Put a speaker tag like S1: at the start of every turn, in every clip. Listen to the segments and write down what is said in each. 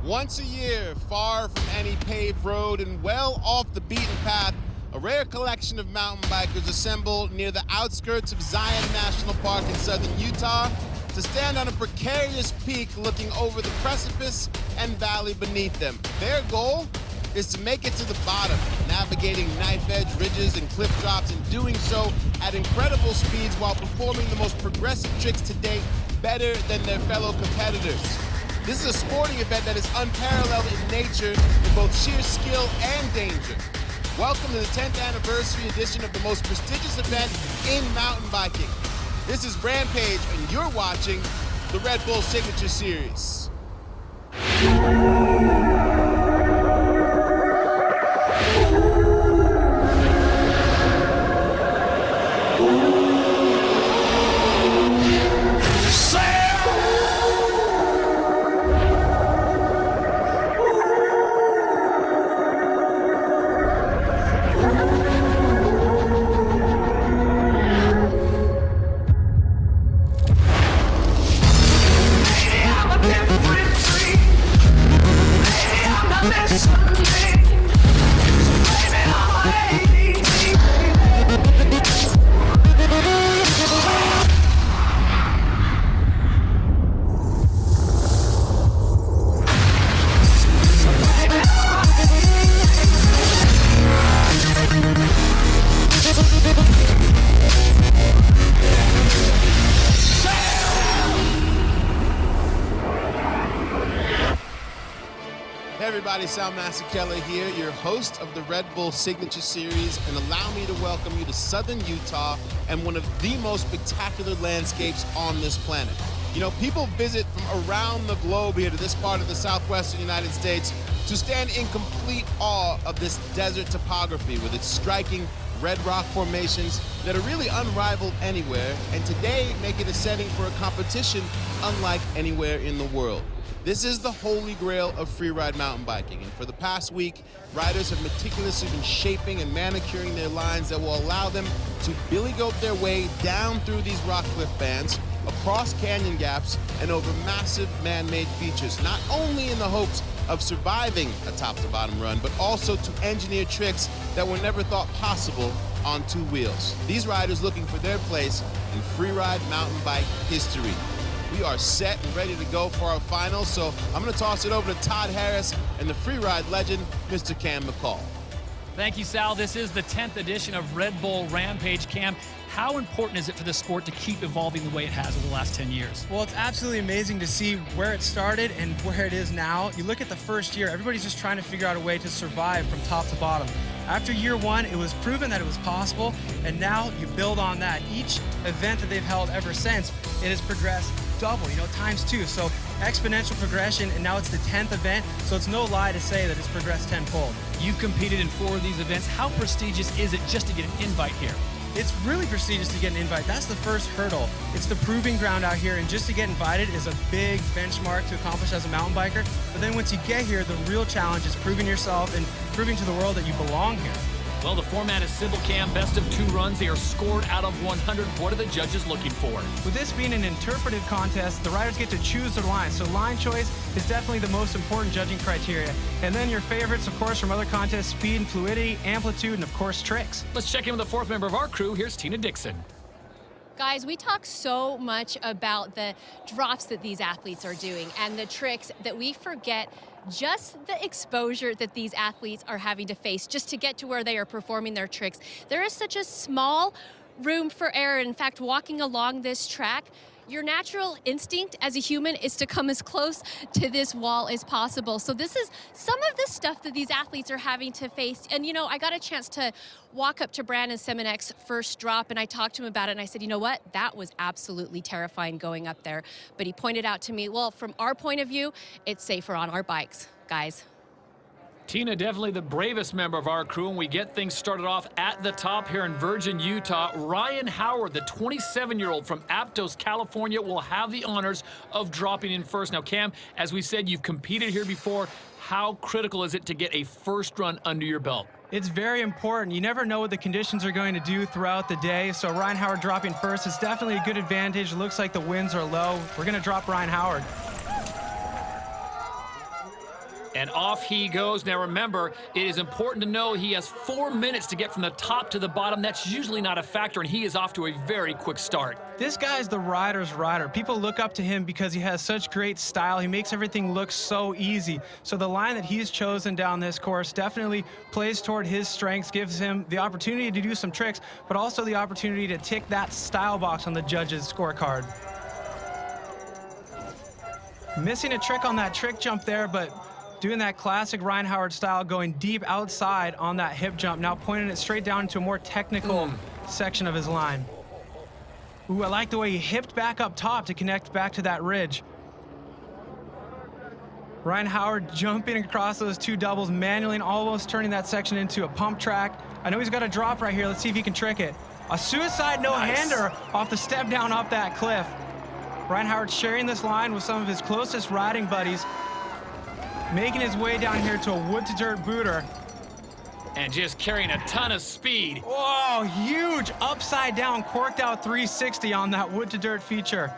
S1: Once a year, far from any paved road and well off the beaten path, a rare collection of mountain bikers assemble near the outskirts of Zion National Park in southern Utah to stand on a precarious peak looking over the precipice and valley beneath them. Their goal is to make it to the bottom, navigating knife-edge ridges and cliff drops and doing so at incredible speeds while performing the most progressive tricks to date better than their fellow competitors. This is a sporting event that is unparalleled in nature in both sheer skill and danger. Welcome to the 10th anniversary edition of the most prestigious event in mountain biking. This is Rampage, and you're watching the Red Bull Signature Series. Master Keller here, your host of the Red Bull Signature Series, and allow me to welcome you to southern Utah and one of the most spectacular landscapes on this planet. You know, people visit from around the globe here to this part of the southwestern United States to stand in complete awe of this desert topography with its striking red rock formations that are really unrivaled anywhere, and today make it a setting for a competition unlike anywhere in the world. This is the holy grail of freeride mountain biking, and for the past week, riders have meticulously been shaping and manicuring their lines that will allow them to billy goat their way down through these rock cliff bands, across canyon gaps, and over massive man-made features, not only in the hopes of surviving a top-to-bottom run, but also to engineer tricks that were never thought possible on two wheels. These riders looking for their place in freeride mountain bike history. We are set and ready to go for our finals, so I'm going to toss it over to Todd Harris and the freeride legend, Mr. Cam McCall.
S2: Thank you, Sal. This is the 10th edition of Red Bull Rampage. Cam, how important is it for the sport to keep evolving the way it has over the last 10 years?
S3: Well, it's absolutely amazing to see where it started and where it is now. You look at the first year, everybody's just trying to figure out a way to survive from top to bottom. After year one, it was proven that it was possible, and now you build on that. Each event that they've held ever since, it has progressed double, times two. So exponential progression, and now it's the 10th event, so it's no lie to say that it's progressed tenfold.
S2: You've competed in 4 of these events. How prestigious is it just to get an invite here?
S3: It's really prestigious to get an invite. That's the first hurdle. It's the proving ground out here, and just to get invited is a big benchmark to accomplish as a mountain biker. But then once you get here, the real challenge is proving yourself and proving to the world that you belong here.
S2: Well, the format is simple, Cam. Best of 2 runs. They are scored out of 100. What are the judges looking for?
S3: With this being an interpretive contest, the riders get to choose their lines. So line choice is definitely the most important judging criteria. And then your favorites, of course, from other contests, speed and fluidity, amplitude, and of course, tricks.
S2: Let's check in with the 4th member of our crew. Here's Tina Dixon.
S4: Guys, we talk so much about the drops that these athletes are doing and the tricks that we forget just the exposure that these athletes are having to face just to get to where they are performing their tricks. There is such a small room for error. In fact, walking along this track, your natural instinct as a human is to come as close to this wall as possible. So this is some of the stuff that these athletes are having to face. And I got a chance to walk up to Brandon Semenek's first drop, and I talked to him about it, and I said, you know what? That was absolutely terrifying going up there. But he pointed out to me, well, from our point of view, it's safer on our bikes, guys.
S2: Tina, definitely the bravest member of our crew, and we get things started off at the top here in Virgin, Utah. Ryan Howard, the 27-year-old from Aptos, California, will have the honors of dropping in first. Now, Cam, as we said, you've competed here before. How critical is it to get a first run under your belt?
S3: It's very important. You never know what the conditions are going to do throughout the day, so Ryan Howard dropping first is definitely a good advantage. It looks like the winds are low. We're going to drop Ryan Howard.
S2: And off he goes. Now remember, it is important to know he has 4 minutes to get from the top to the bottom. That's usually not a factor, and he is off to a very quick start.
S3: This guy's the rider's rider. People look up to him because he has such great style. He makes everything look so easy. So the line that he's chosen down this course definitely plays toward his strengths, gives him the opportunity to do some tricks, but also the opportunity to tick that style box on the judge's scorecard. Missing a trick on that trick jump there, but doing that classic Ryan Howard style, going deep outside on that hip jump, now pointing it straight down into a more technical section of his line. Ooh, I like the way he hipped back up top to connect back to that ridge. Ryan Howard jumping across those two doubles manually and almost turning that section into a pump track. I know he's got a drop right here. Let's see if he can trick it. A suicide no-hander off the step down off that cliff. Ryan Howard sharing this line with some of his closest riding buddies, making his way down here to a wood-to-dirt booter.
S2: And just carrying a ton of speed.
S3: Whoa, huge upside-down corked-out 360 on that wood-to-dirt feature.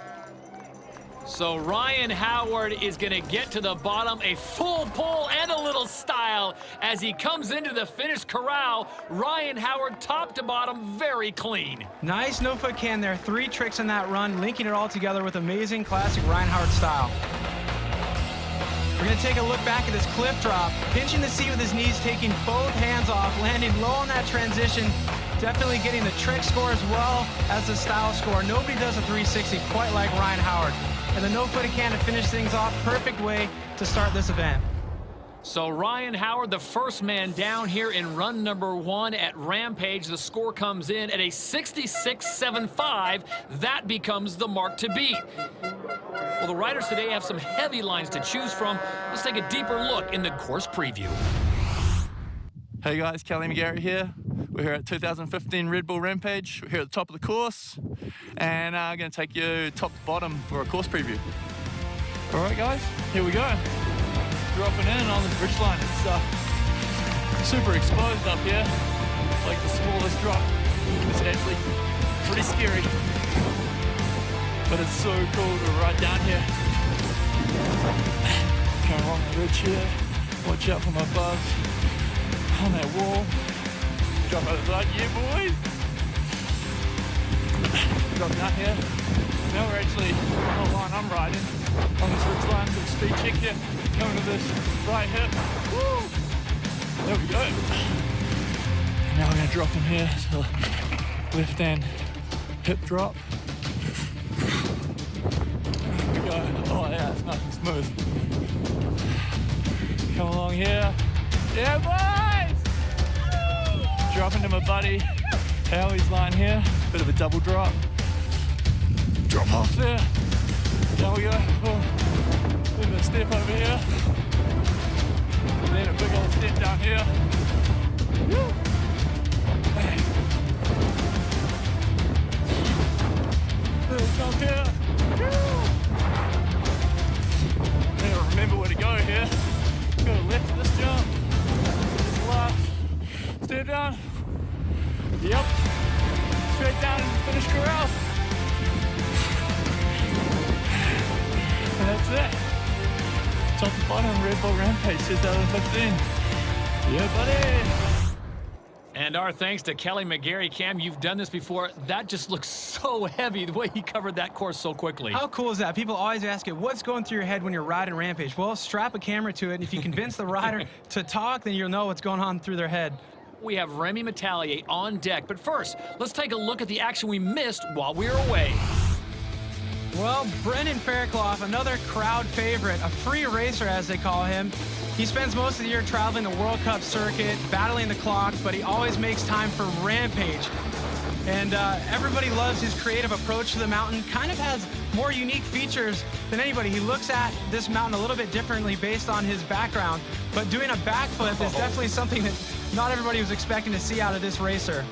S2: So Ryan Howard is going to get to the bottom, a full pull and a little style as he comes into the finish corral. Ryan Howard, top to bottom, very clean.
S3: Nice no-foot can there. 3 tricks in that run, linking it all together with amazing classic Ryan Howard style. We're going to take a look back at this cliff drop, pinching the seat with his knees, taking both hands off, landing low on that transition, definitely getting the trick score as well as the style score. Nobody does a 360 quite like Ryan Howard. And the no-footed can to finish things off, perfect way to start this event.
S2: So Ryan Howard, the first man down here in run number 1 at Rampage. The score comes in at a 66.75. That becomes the mark to beat. Well, the riders today have some heavy lines to choose from. Let's take a deeper look in the course preview.
S5: Hey guys, Kelly McGarrett here. We're here at 2015 Red Bull Rampage. We're here at the top of the course, and I'm going to take you top to bottom for a course preview. All right guys, here we go. Dropping in on this ridge line. It's super exposed up here. It's like the smallest drop. It's actually pretty scary, but it's so cool to ride down here. Come along the ridge here. Watch out for my bugs on that wall. Drop out of the side, yeah boys! Drop down here. Now we're actually on the line I'm riding, on this ridge line, with a speed check here, coming to this right hip. Woo! There we go. Now we're gonna drop in here, so left hand hip drop. There we go. Oh yeah, it's nice and smooth. Come along here. Yeah boys! Drop into my buddy Howie's line here, bit of a double drop. Drop off there. There we go. Oh, bit of a step over here. And then a big old step down here. Woo. Hey. Little jump here. Woo. Gotta remember where to go here. Go left this jump. This last. Step down. Yep. Straight down and finish corral. And that's it. Top to bottom, Red Bull Rampage 2015. Yeah, buddy.
S2: And our thanks to Kelly McGarrett. Cam, you've done this before. That just looks so heavy, the way he covered that course so quickly.
S3: How cool is that? People always ask you, what's going through your head when you're riding Rampage? Well, strap a camera to it, and if you convince the rider to talk, then you'll know what's going on through their head.
S2: We have Remy Metallier on deck, but first, let's take a look at the action we missed while we were away.
S3: Well, Brendan Fairclough, another crowd favorite, a free racer as they call him. He spends most of the year traveling the World Cup circuit, battling the clock, but he always makes time for Rampage. And everybody loves his creative approach to the mountain, kind of has more unique features than anybody. He looks at this mountain a little bit differently based on his background, but doing a backflip is definitely something that not everybody was expecting to see out of this racer.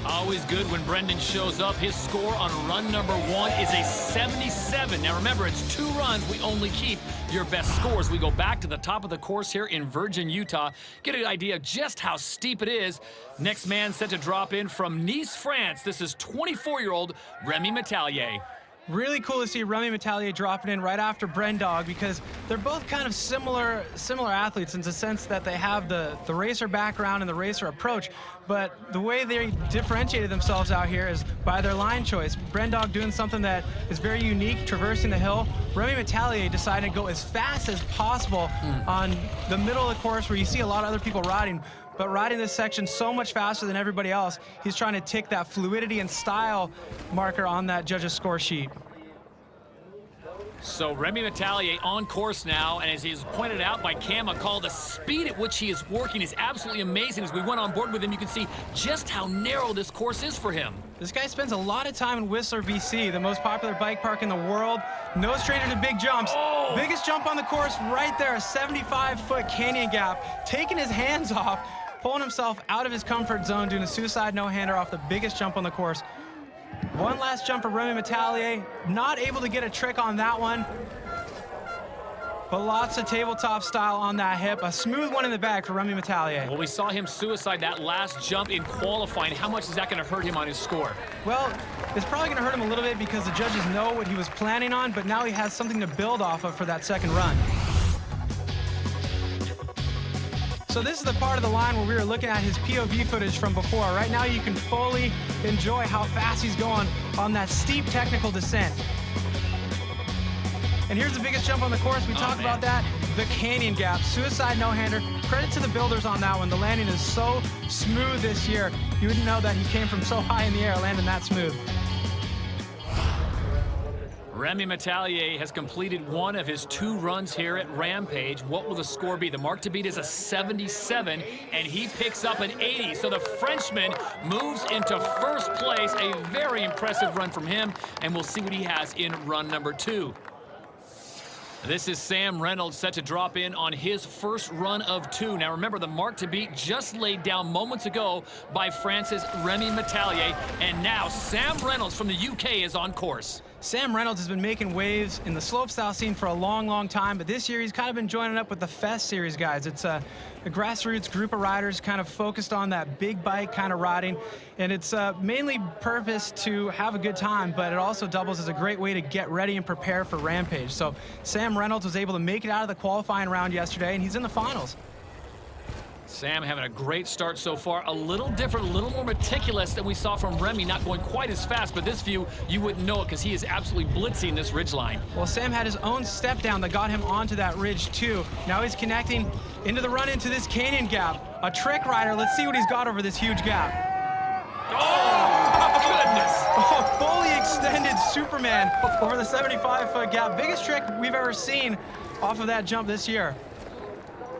S2: Always good when Brendan shows up. His score on run number 1 is a 77. Now remember, it's 2 runs. We only keep your best scores. We go back to the top of the course here in Virgin, Utah. Get an idea of just how steep it is. Next man set to drop in from Nice, France. This is 24-year-old Remy Metallier.
S3: Really cool to see Remy Metallier dropping in right after Brendog, because they're both kind of similar athletes in the sense that they have the racer background and the racer approach, but the way they differentiated themselves out here is by their line choice. Brendog doing something that is very unique, traversing the hill. Remy Metallier decided to go as fast as possible on the middle of the course where you see a lot of other people riding, but riding this section so much faster than everybody else, he's trying to tick that fluidity and style marker on that judge's score sheet.
S2: So Remy Metallier on course now, and as he's pointed out by Cam McCall, the speed at which he is working is absolutely amazing. As we went on board with him, you can see just how narrow this course is for him.
S3: This guy spends a lot of time in Whistler, BC, the most popular bike park in the world. No stranger to big jumps.
S2: Oh.
S3: Biggest jump on the course right there, a 75-foot canyon gap. Taking his hands off, pulling himself out of his comfort zone, doing a suicide no-hander off the biggest jump on the course. One last jump for Remy Metallier. Not able to get a trick on that one, but lots of tabletop style on that hip. A smooth one in the bag for Remy Metallier.
S2: Well, we saw him suicide that last jump in qualifying. How much is that going to hurt him on his score?
S3: Well, it's probably going to hurt him a little bit because the judges know what he was planning on, but now he has something to build off of for that second run. So this is the part of the line where we were looking at his POV footage from before. Right now you can fully enjoy how fast he's going on that steep technical descent. And here's the biggest jump on the course. We talked about that. The canyon gap, suicide no-hander. Credit to the builders on that one. The landing is so smooth this year. You wouldn't know that he came from so high in the air landing that smooth.
S2: Remy Metallier has completed one of his 2 runs here at Rampage. What will the score be? The mark to beat is a 77, and he picks up an 80. So the Frenchman moves into first place. A very impressive run from him, and we'll see what he has in run number 2. This is Sam Reynolds set to drop in on his first run of 2. Now remember, the mark to beat just laid down moments ago by France's Remy Metallier, and now Sam Reynolds from the UK is on course.
S3: Sam Reynolds has been making waves in the slopestyle scene for a long, long time, but this year he's kind of been joining up with the Fest Series guys. It's a grassroots group of riders kind of focused on that big bike kind of riding, and it's mainly purposed to have a good time, but it also doubles as a great way to get ready and prepare for Rampage. So Sam Reynolds was able to make it out of the qualifying round yesterday, and he's in the finals.
S2: Sam having a great start so far. A little different, a little more meticulous than we saw from Remy, not going quite as fast, but this view, you wouldn't know it because he is absolutely blitzing this ridgeline.
S3: Well, Sam had his own step down that got him onto that ridge too. Now he's connecting into the run into this canyon gap. A trick rider, let's see what he's got over this huge gap.
S2: Oh, goodness.
S3: Oh, fully extended Superman over the 75-foot gap. Biggest trick we've ever seen off of that jump this year.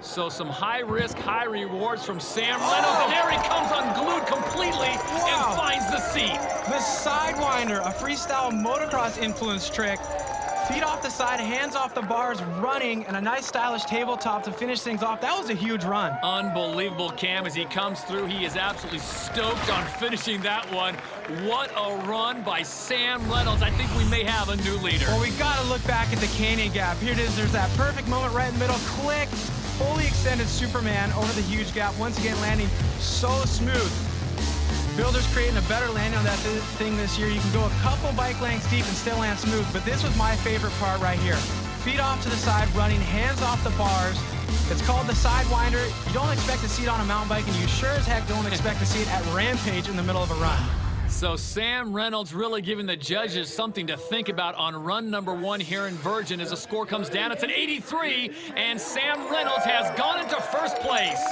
S2: So some high risk, high rewards from Sam Reynolds, and there he comes unglued completely and finds the seat.
S3: The Sidewinder, a freestyle motocross influence trick. Feet off the side, hands off the bars, running, and a nice stylish tabletop to finish things off. That was a huge run.
S2: Unbelievable, Cam. As he comes through, he is absolutely stoked on finishing that one. What a run by Sam Reynolds. I think we may have a new leader.
S3: Well, we got to look back at the canyon gap. Here it is. There's that perfect moment right in the middle. Click. Fully extended Superman over the huge gap. Once again, landing so smooth. Builders creating a better landing on that thing this year. You can go a couple bike lengths deep and still land smooth, but this was my favorite part right here. Feet off to the side, running, hands off the bars. It's called the Sidewinder. You don't expect to see it on a mountain bike, and you sure as heck don't expect to see it at Rampage in the middle of a run.
S2: So Sam Reynolds really giving the judges something to think about on run number 1 here in Virgin. As the score comes down, it's an 83, and Sam Reynolds has gone into first place.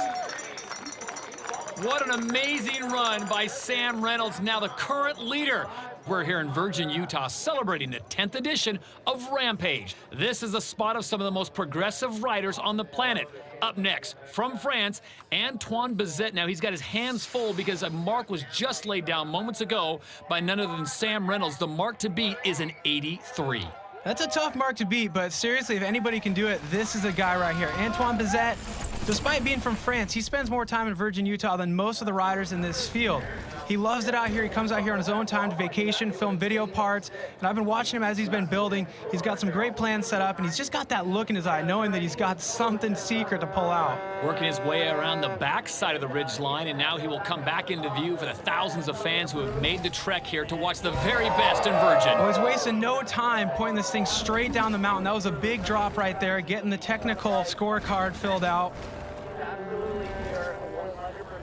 S2: What an amazing run by Sam Reynolds, now the current leader. We're here in Virgin, Utah, celebrating the 10th edition of Rampage. This is a spot of some of the most progressive riders on the planet. Up next, from France, Antoine Bizet. Now, he's got his hands full because a mark was just laid down moments ago by none other than Sam Reynolds. The mark to beat is an 83.
S3: That's a tough mark to beat, but seriously, if anybody can do it, this is a guy right here. Antoine Bizet, despite being from France, he spends more time in Virgin, Utah than most of the riders in this field. He loves it out here. He comes out here on his own time to vacation, film video parts, and I've been watching him as he's been building. He's got some great plans set up, and he's just got that look in his eye, knowing that he's got something secret to pull out.
S2: Working his way around the back side of the ridge line, and now he will come back into view for the thousands of fans who have made the trek here to watch the very best in Virgin.
S3: Well, he's wasting no time pointing this thing straight down the mountain. That was a big drop right there, getting the technical scorecard filled out.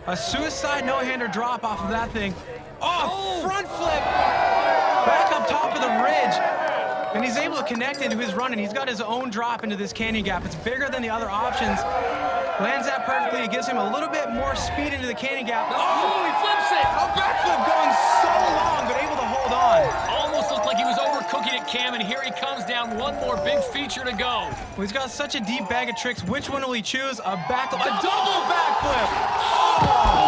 S3: A suicide no-hander drop off of that thing. Oh, front flip! Back up top of the ridge. And he's able to connect into his run, and he's got his own drop into this canyon gap. It's bigger than the other options. Lands that perfectly. It gives him a little bit more speed into the canyon gap.
S2: Oh, he flips it!
S3: A backflip going so long, but able to hold on.
S2: Almost looked like he was overcooking it, Cam, and here he comes down. One more big feature to go.
S3: Well, he's got such a deep bag of tricks. Which one will he choose? A double backflip! Oh!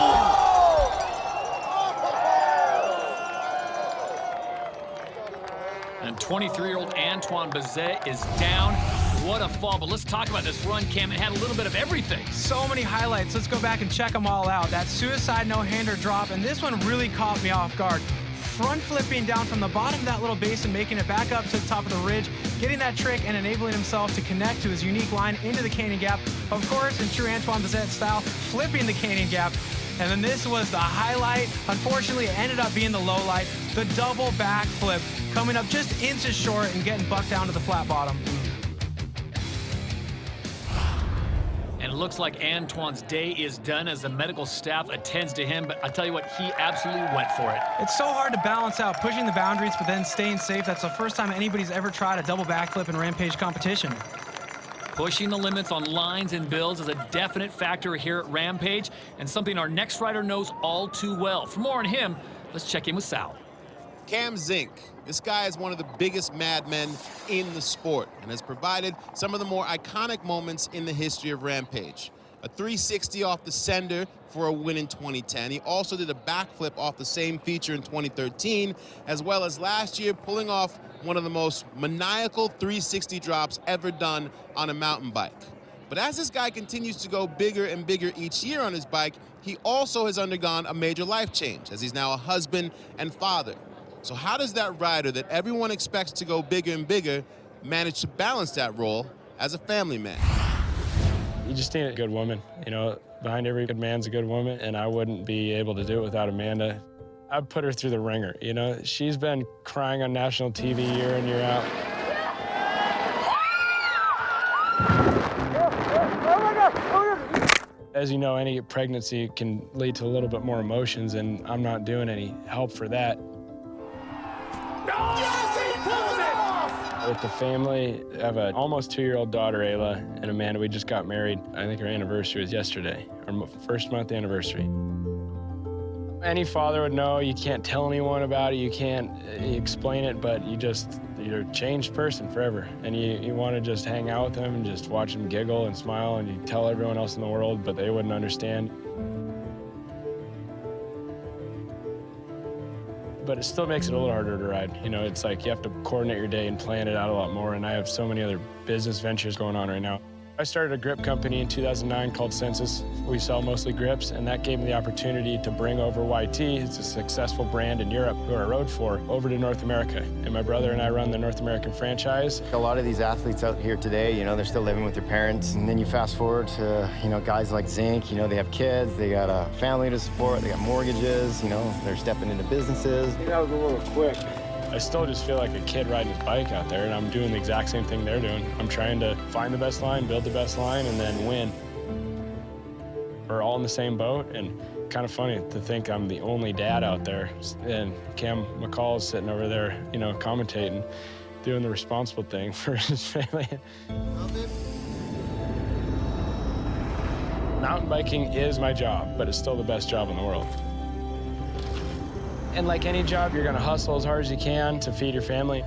S2: And 23-year-old Antoine Bazet is down. What a fall, but let's talk about this run, Cam. It had a little bit of everything.
S3: So many highlights. Let's go back and check them all out. That suicide no-hander drop, and this one really caught me off guard. Front flipping down from the bottom of that little basin, making it back up to the top of the ridge, getting that trick and enabling himself to connect to his unique line into the canyon gap. Of course, in true Antoine Bazet style, flipping the canyon gap. And then this was the highlight. Unfortunately, it ended up being the low light. The double backflip, coming up just inches short and getting bucked down to the flat bottom.
S2: And it looks like Antoine's day is done as the medical staff attends to him, but I tell you what, he absolutely went for it.
S3: It's so hard to balance out pushing the boundaries but then staying safe. That's the first time anybody's ever tried a double backflip in Rampage competition.
S2: Pushing the limits on lines and builds is a definite factor here at Rampage, and something our next rider knows all too well. For more on him, let's check in with Sal.
S1: Cam Zink. This guy is one of the biggest madmen in the sport and has provided some of the more iconic moments in the history of Rampage. A 360 off the sender for a win in 2010. He also did a backflip off the same feature in 2013, as well as last year pulling off one of the most maniacal 360 drops ever done on a mountain bike. But as this guy continues to go bigger and bigger each year on his bike, he also has undergone a major life change, as he's now a husband and father. So how does that rider that everyone expects to go bigger and bigger manage to balance that role as a family man?
S6: You just need a good woman. You know, behind every good man's a good woman, and I wouldn't be able to do it without Amanda. I've put her through the ringer, you know. She's been crying on national TV year in, year out. As you know, any pregnancy can lead to a little bit more emotions, and I'm not doing any help for that. With the family, I have an almost 2-year-old daughter, Ayla, and Amanda. We just got married. I think our anniversary was yesterday, our first month anniversary. Any father would know you can't tell anyone about it, you can't explain it, but you're a changed person forever. And you want to just hang out with them and just watch them giggle and smile, and you tell everyone else in the world, but they wouldn't understand. But it still makes it a little harder to ride. You know, it's like you have to coordinate your day and plan it out a lot more, and I have so many other business ventures going on right now. I started a grip company in 2009 called Census. We sell mostly grips, and that gave me the opportunity to bring over YT, it's a successful brand in Europe, who I rode for, over to North America. And my brother and I run the North American franchise.
S7: A lot of these athletes out here today, you know, they're still living with their parents. And then you fast forward to, you know, guys like Zink, you know, they have kids, they got a family to support, they got mortgages, you know, they're stepping into businesses.
S6: That was a little quick. I still just feel like a kid riding his bike out there, and I'm doing the exact same thing they're doing. I'm trying to find the best line, build the best line, and then win. We're all in the same boat, and kind of funny to think I'm the only dad out there, and Cam McCall's sitting over there, you know, commentating, doing the responsible thing for his family. Mountain biking is my job, but it's still the best job in the world. And like any job, you're gonna hustle as hard as you can to feed your family.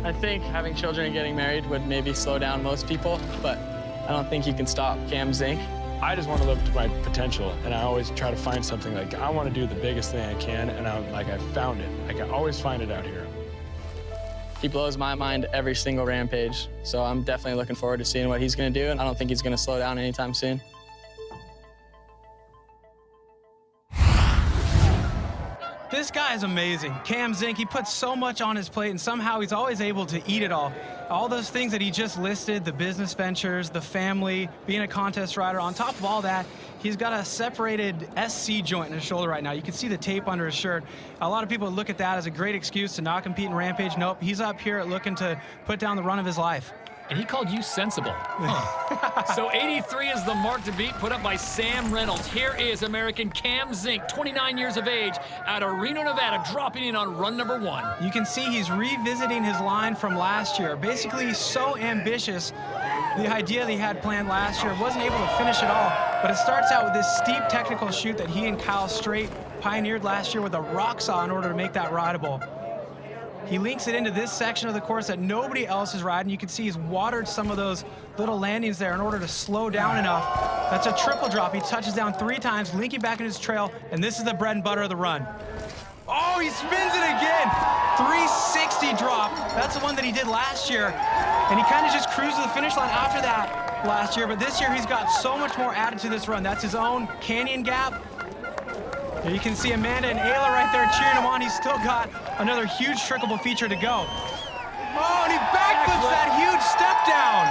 S8: I think having children and getting married would maybe slow down most people, but I don't think you can stop Cam Zink.
S6: I just want to live up to my potential, and I always try to find something like, I want to do the biggest thing I can, and I found it. Like, I always find it out here.
S8: He blows my mind every single Rampage, so I'm definitely looking forward to seeing what he's gonna do, and I don't think he's gonna slow down anytime soon.
S3: This guy is amazing. Cam Zink, he puts so much on his plate, and somehow he's always able to eat it all. All those things that he just listed, the business ventures, the family, being a contest rider, on top of all that, he's got a separated SC joint in his shoulder right now. You can see the tape under his shirt. A lot of people look at that as a great excuse to not compete in Rampage. Nope, he's up here looking to put down the run of his life.
S2: And he called you sensible. Huh. So 83 is the mark to beat, put up by Sam Reynolds. Here is American Cam Zink, 29 years of age, out of Reno, Nevada, dropping in on run number 1.
S3: You can see he's revisiting his line from last year. Basically, he's so ambitious. The idea that he had planned last year, wasn't able to finish it all, but it starts out with this steep technical chute that he and Kyle Straight pioneered last year with a rock saw in order to make that rideable. He links it into this section of the course that nobody else is riding. You can see he's watered some of those little landings there in order to slow down enough. That's a triple drop. He touches down 3 times, linking back in his trail, and this is the bread and butter of the run. Oh, he spins it again. 360 drop. That's the one that he did last year. And he kind of just cruised to the finish line after that last year. But this year, he's got so much more added to this run. That's his own canyon gap. Here you can see Amanda and Ayla right there cheering him on. He's still got another huge trickable feature to go. Oh, and he backflips that huge step down.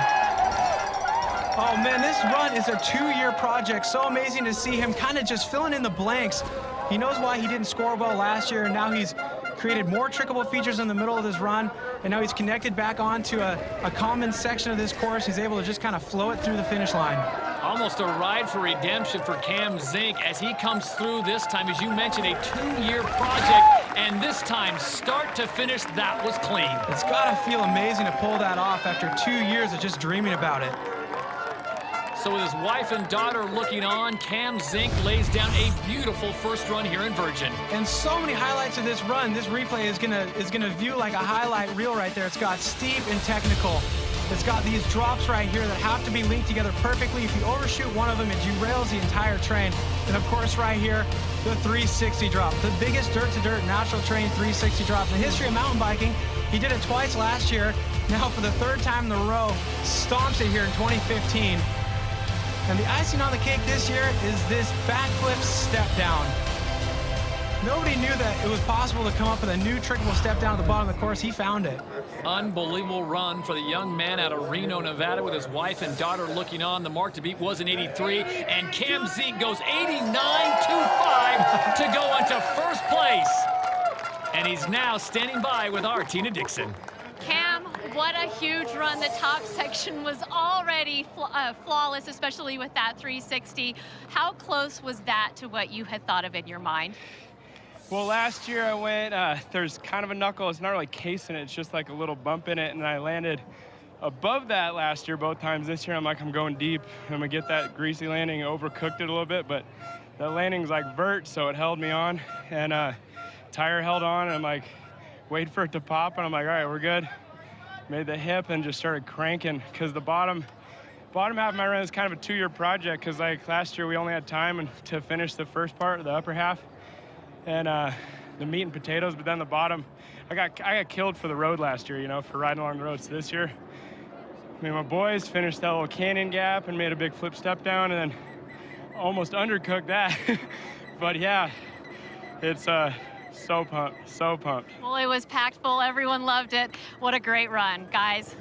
S3: Oh man, this run is a 2-year project. So amazing to see him kind of just filling in the blanks. He knows why he didn't score well last year, and now he's created more trickable features in the middle of this run, and now he's connected back onto a common section of this course. He's able to just kind of flow it through the finish line.
S2: Almost a ride for redemption for Cam Zink as he comes through this time, as you mentioned, a 2-year project, and this time, start to finish, that was clean.
S3: It's gotta feel amazing to pull that off after 2 years of just dreaming about it.
S2: So with his wife and daughter looking on, Cam Zink lays down a beautiful first run here in Virgin.
S3: And so many highlights of this run. This replay is gonna view like a highlight reel right there. It's got steep and technical. It's got these drops right here that have to be linked together perfectly. If you overshoot one of them, it derails the entire train. And of course right here, the 360 drop. The biggest dirt-to-dirt natural terrain 360 drop in the history of mountain biking. He did it twice last year. Now for the 3rd time in a row, stomps it here in 2015. And the icing on the cake this year is this backflip step down. Nobody knew that it was possible to come up with a new trickable step down at the bottom of the course. He found it.
S2: Unbelievable run for the young man out of Reno, Nevada, with his wife and daughter looking on. The mark to beat was an 83, and Cam Zink goes 89.25 to go into first place. And he's now standing by with our Tina Dixon.
S4: Cam, what a huge run. The top section was already flawless, especially with that 360. How close was that to what you had thought of in your mind?
S9: Well, last year I went, there's kind of a knuckle. It's not really casing it. It's just like a little bump in it, and I landed above that last year both times. This year I'm like, I'm going deep. I'm gonna get that greasy landing. Overcooked it a little bit, but the landing's like vert, so it held me on, and tire held on, and I'm like, wait for it to pop, and I'm like, all right, we're good. Made the hip and just started cranking, because the bottom half of my run is kind of a 2-year project, because like last year we only had time to finish the first part, the upper half, and the meat and potatoes, but then the bottom, I got killed for the road last year, you know, for riding along the road. So this year, me and my boys finished that little canyon gap and made a big flip step down, and then almost undercooked that. But yeah, it's so pumped, so pumped.
S4: Well, it was packed full. Everyone loved it. What a great run, guys.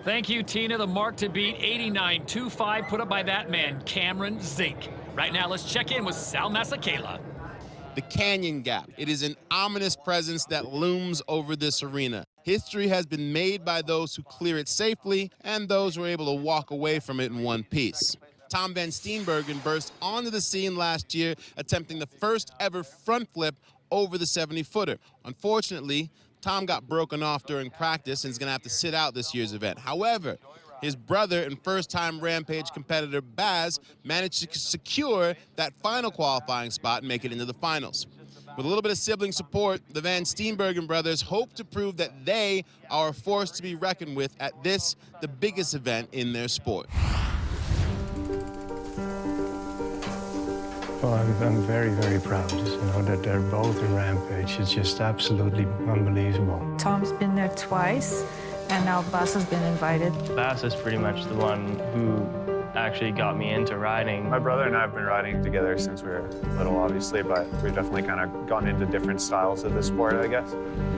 S2: Thank you, Tina. The mark to beat, 89.25, put up by that man, Cameron Zink. Right now, let's check in with Sal Masakela.
S1: The Canyon Gap. It is an ominous presence that looms over this arena. History has been made by those who clear it safely and those who are able to walk away from it in one piece. Tom Van Steenbergen burst onto the scene last year, attempting the first ever front flip over the 70-footer. Unfortunately, Tom got broken off during practice and is going to have to sit out this year's event. However, his brother and first-time Rampage competitor Baz managed to secure that final qualifying spot and make it into the finals. With a little bit of sibling support, the Van Steenbergen brothers hope to prove that they are a force to be reckoned with at this, the biggest event in their sport.
S10: Well, I'm very, very proud, you know, that they're both in Rampage. It's just absolutely unbelievable.
S11: Tom's been there twice, and now Bas has been invited.
S12: Bas is pretty much the one who
S11: actually got me into riding.
S12: My brother and I have been riding together since we were little, obviously, but we've definitely kind of gotten into different styles of the sport, I guess.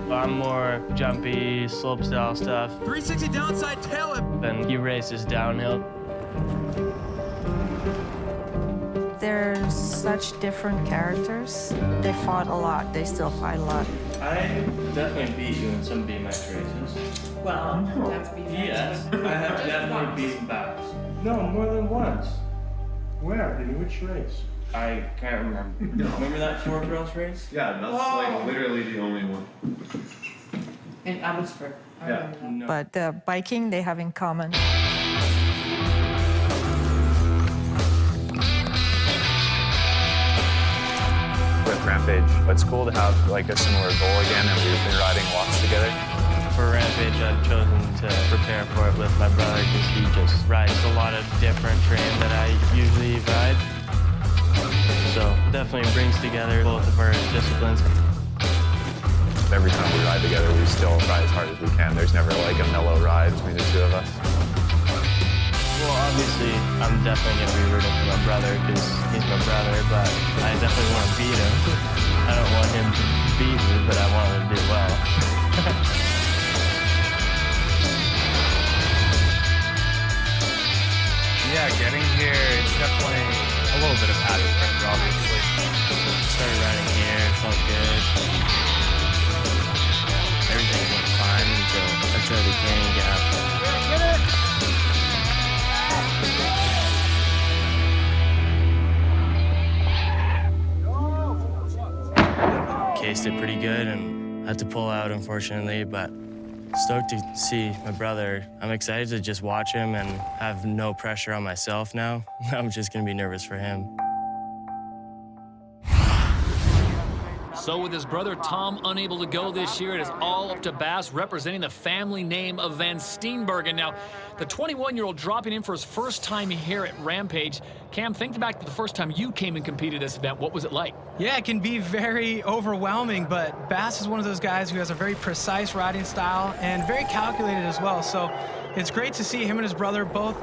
S11: I'm more jumpy, slopestyle stuff.
S3: 360 downside tail whip.
S11: Then he races downhill.
S13: They're such different characters. They fought a lot. They still fight a lot.
S11: I definitely beat you in some BMX races.
S13: Well, that's BMX.
S11: Yes, I have definitely beaten Bass. No, more than once.
S10: Where? In which race?
S11: I can't remember. Remember that 4-cross race?
S14: Yeah, that's like literally the only one.
S13: In Abbotsford.
S14: Yeah.
S11: No.
S13: But biking, they have in common.
S12: With Rampage, it's cool to have like a similar goal again, and we've been riding lots together.
S11: For Rampage, I've chosen to prepare for it with my brother because he just rides a lot of different terrain that I usually ride. So definitely brings together both of our disciplines.
S12: Every time we ride together, we still ride as hard as we can. There's never like a mellow ride between the two of us.
S11: Well, obviously, I'm definitely going to be rooting for my brother because he's my brother, but I definitely want to beat him. I don't want him to beat me, but I want him to do well.
S9: Yeah, getting here, it's definitely a little bit of added pressure, obviously.
S11: Started riding here, it felt good. Everything went fine until I tried the canyon gap.
S3: Get it!
S11: Cased it pretty good and had to pull out, unfortunately, but stoked to see my brother. I'm excited to just watch him and have no pressure on myself now. I'm just gonna be nervous for him.
S2: So with his brother Tom unable to go this year, it is all up to Bass representing the family name of Van Steenbergen. Now, the 21-year-old dropping in for his first time here at Rampage. Cam, think back to the first time you came and competed this event. What was it like?
S3: Yeah, it can be very overwhelming, but Bass is one of those guys who has a very precise riding style and very calculated as well. So it's great to see him and his brother both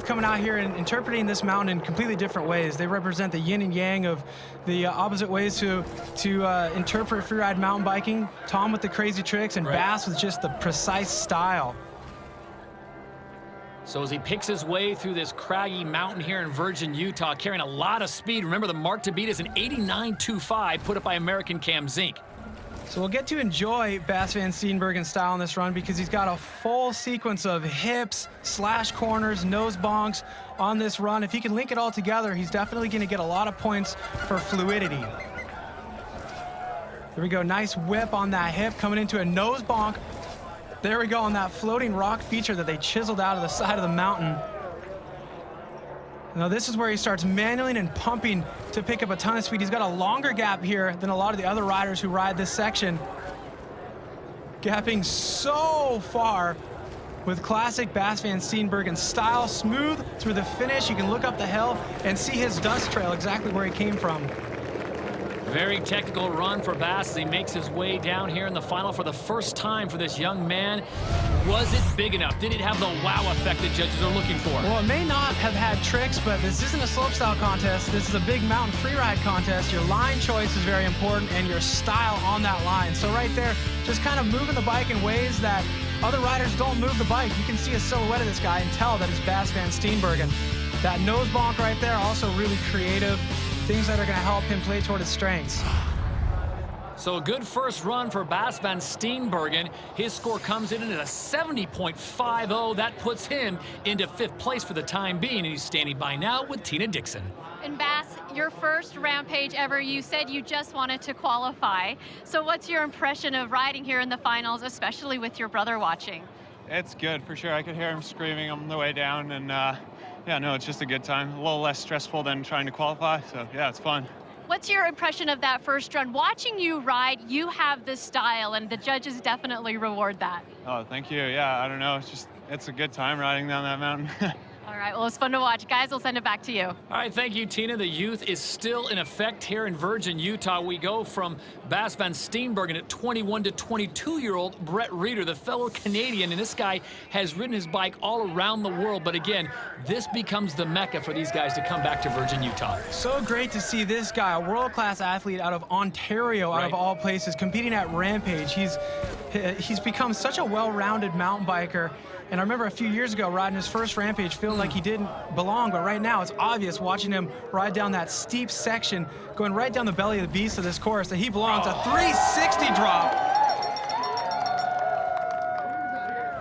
S3: coming out here and interpreting this mountain in completely different ways. They represent the yin and yang of the opposite ways to interpret freeride mountain biking. Tom with the crazy tricks and Bass with just the precise style.
S2: So as he picks his way through this craggy mountain here in Virgin, Utah, carrying a lot of speed. Remember, the mark to beat is an 89.25 put up by American Cam Zink.
S3: So we'll get to enjoy Bass Van Steenbergen's style on this run because he's got a full sequence of hips, slash corners, nose bonks on this run. If he can link it all together, he's definitely going to get a lot of points for fluidity. There we go, nice whip on that hip, coming into a nose bonk. There we go on that floating rock feature that they chiseled out of the side of the mountain. Now this is where he starts manualing and pumping to pick up a ton of speed. He's got a longer gap here than a lot of the other riders who ride this section. Gapping so far with classic Bass Van Steenbergen style, smooth through the finish. You can look up the hill and see his dust trail exactly where he came from.
S2: Very technical run for Bass as he makes his way down here in the final for the first time for this young man. Was it big enough? Did it have the wow effect that judges are looking for?
S3: Well, it may not have had tricks, but this isn't a slopestyle contest. This is a big mountain freeride contest. Your line choice is very important and your style on that line. So right there, just kind of moving the bike in ways that other riders don't move the bike. You can see a silhouette of this guy and tell that it's Bass Van Steenbergen. That nose bonk right there, also really creative. Things that are going to help him play toward his strengths.
S2: So a good first run for Bass Van Steenbergen. His score comes in at a 70.50. That puts him into 5th place for the time being, and he's standing by now with Tina Dixon.
S4: And Bass, your first Rampage ever, you said you just wanted to qualify. So what's your impression of riding here in the finals, especially with your brother watching?
S9: It's good, for sure. I could hear him screaming on the way down, and yeah, no, it's just a good time. A little less stressful than trying to qualify, so yeah, it's fun.
S4: What's your impression of that first run? Watching you ride, you have the style, and the judges definitely reward that.
S9: Oh, thank you. Yeah, I don't know. It's a good time riding down that mountain.
S4: All All right, well, it was fun to watch. Guys, we'll send it back to you.
S2: All right, thank you, Tina. The youth is still in effect here in Virgin, Utah. We go from Bas van Steenbergen at 21 to 22-year-old Brett Reeder, the fellow Canadian. And this guy has ridden his bike all around the world. But again, this becomes the mecca for these guys to come back to Virgin, Utah.
S3: So great to see this guy, a world-class athlete out of Ontario, out of all places, competing at Rampage. He's become such a well-rounded mountain biker. And I remember a few years ago riding his first Rampage, feeling like he didn't belong, but right now it's obvious watching him ride down that steep section, going right down the belly of the beast of this course, that he belongs. A 360 drop.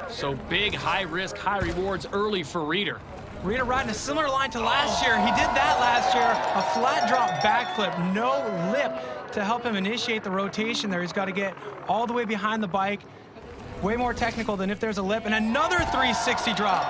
S2: So big, high risk, high rewards early for Reeder.
S3: Reeder riding a similar line to last year. He did that last year, a flat drop backflip, no lip to help him initiate the rotation there. He's got to get all the way behind the bike. Way more technical than if there's a lip, and another 360 drop.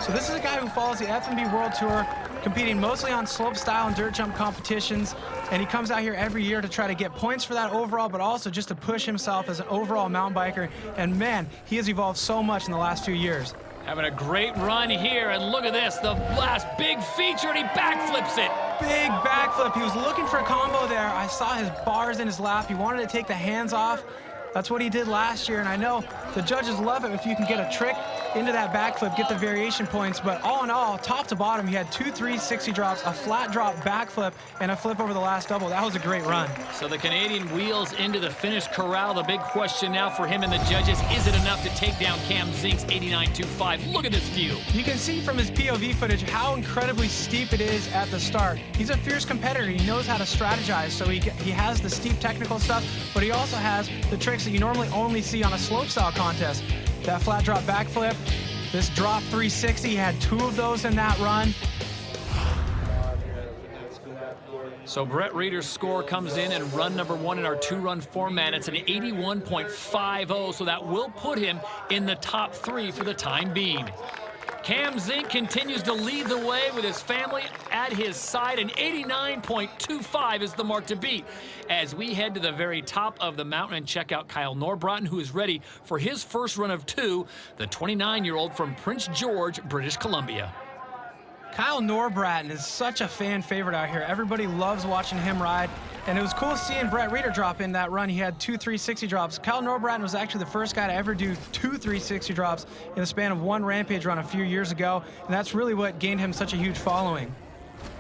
S3: So this is a guy who follows the F&B World Tour, competing mostly on slope style and dirt jump competitions, and he comes out here every year to try to get points for that overall, but also just to push himself as an overall mountain biker. And man, he has evolved so much in the last few years.
S2: Having a great run here, and look at this, the last big feature, and he backflips it.
S3: Big backflip. He was looking for a combo there. I saw his bars in his lap. He wanted to take the hands off. That's what he did last year, and I know the judges love it if you can get a trick into that backflip, get the variation points, but all in all, top to bottom, he had 2 360 drops, a flat drop backflip, and a flip over the last double. That was a great run.
S2: So the Canadian wheels into the finish corral. The big question now for him and the judges, is it enough to take down Cam Zink's 89.25? Look at this view.
S3: You can see from his POV footage how incredibly steep it is at the start. He's a fierce competitor. He knows how to strategize, so he has the steep technical stuff, but he also has the tricks that you normally only see on a slopestyle contest. That flat drop backflip, this drop 360, he had 2 of those in that run.
S2: So Brett Reeder's score comes in and run number 1 in our 2-run format. It's an 81.50, so that will put him in the top 3 for the time being. Cam Zink continues to lead the way with his family at his side, and 89.25 is the mark to beat. As we head to the very top of the mountain and check out Kyle Norbrotten, who is ready for his first run of 2, the 29-year-old from Prince George, British Columbia.
S3: Kyle Norbrotten is such a fan favorite out here. Everybody loves watching him ride. And it was cool seeing Brett Reeder drop in that run. He had 2 360 drops. Kyle Norbrotten was actually the first guy to ever do 2 360 drops in the span of 1 Rampage run a few years ago. And that's really what gained him such a huge following.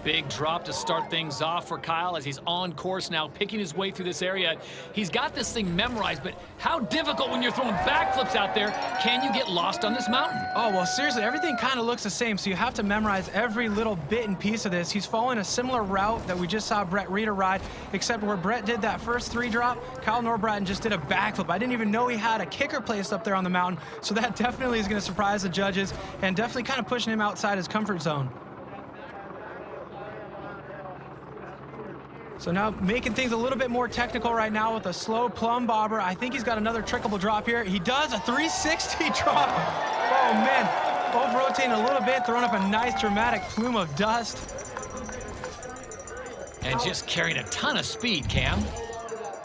S2: Big drop to start things off for Kyle as he's on course now, picking his way through this area. He's got this thing memorized, but how difficult when you're throwing backflips out there can you get lost on this mountain?
S3: Oh, well, seriously, everything kind of looks the same, so you have to memorize every little bit and piece of this. He's following a similar route that we just saw Brett Reeder ride, except where Brett did that first 3 drop, Kyle Norbrotten just did a backflip. I didn't even know he had a kicker placed up there on the mountain, so that definitely is going to surprise the judges and definitely kind of pushing him outside his comfort zone. So now making things a little bit more technical right now with a slow plumb bobber. I think he's got another trickable drop here. He does, a 360 drop. Oh man, both rotating a little bit, throwing up a nice dramatic plume of dust.
S2: And just carrying a ton of speed, Cam.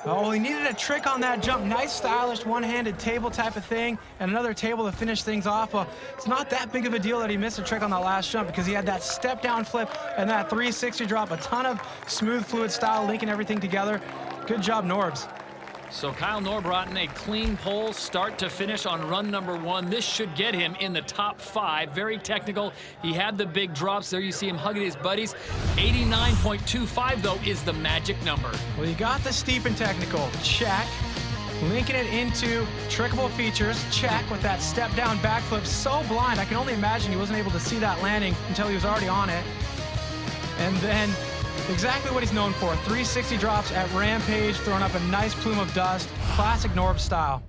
S3: Oh, he needed a trick on that jump. Nice, stylish, one-handed table type of thing, and another table to finish things off. Well, it's not that big of a deal that he missed a trick on that last jump because he had that step-down flip and that 360 drop, a ton of smooth, fluid style, linking everything together. Good job, Norbs.
S2: So Kyle Norbrotten, a clean pole start to finish on run number 1. This should get him in the top 5. Very technical. He had the big drops there. You see him hugging his buddies. 89.25, though, is the magic number.
S3: Well, you got the steep and technical. Check. Linking it into trickable features. Check with that step-down backflip. So blind, I can only imagine he wasn't able to see that landing until he was already on it. And then exactly what he's known for. 360 drops at Rampage, throwing up a nice plume of dust. Classic Norb style.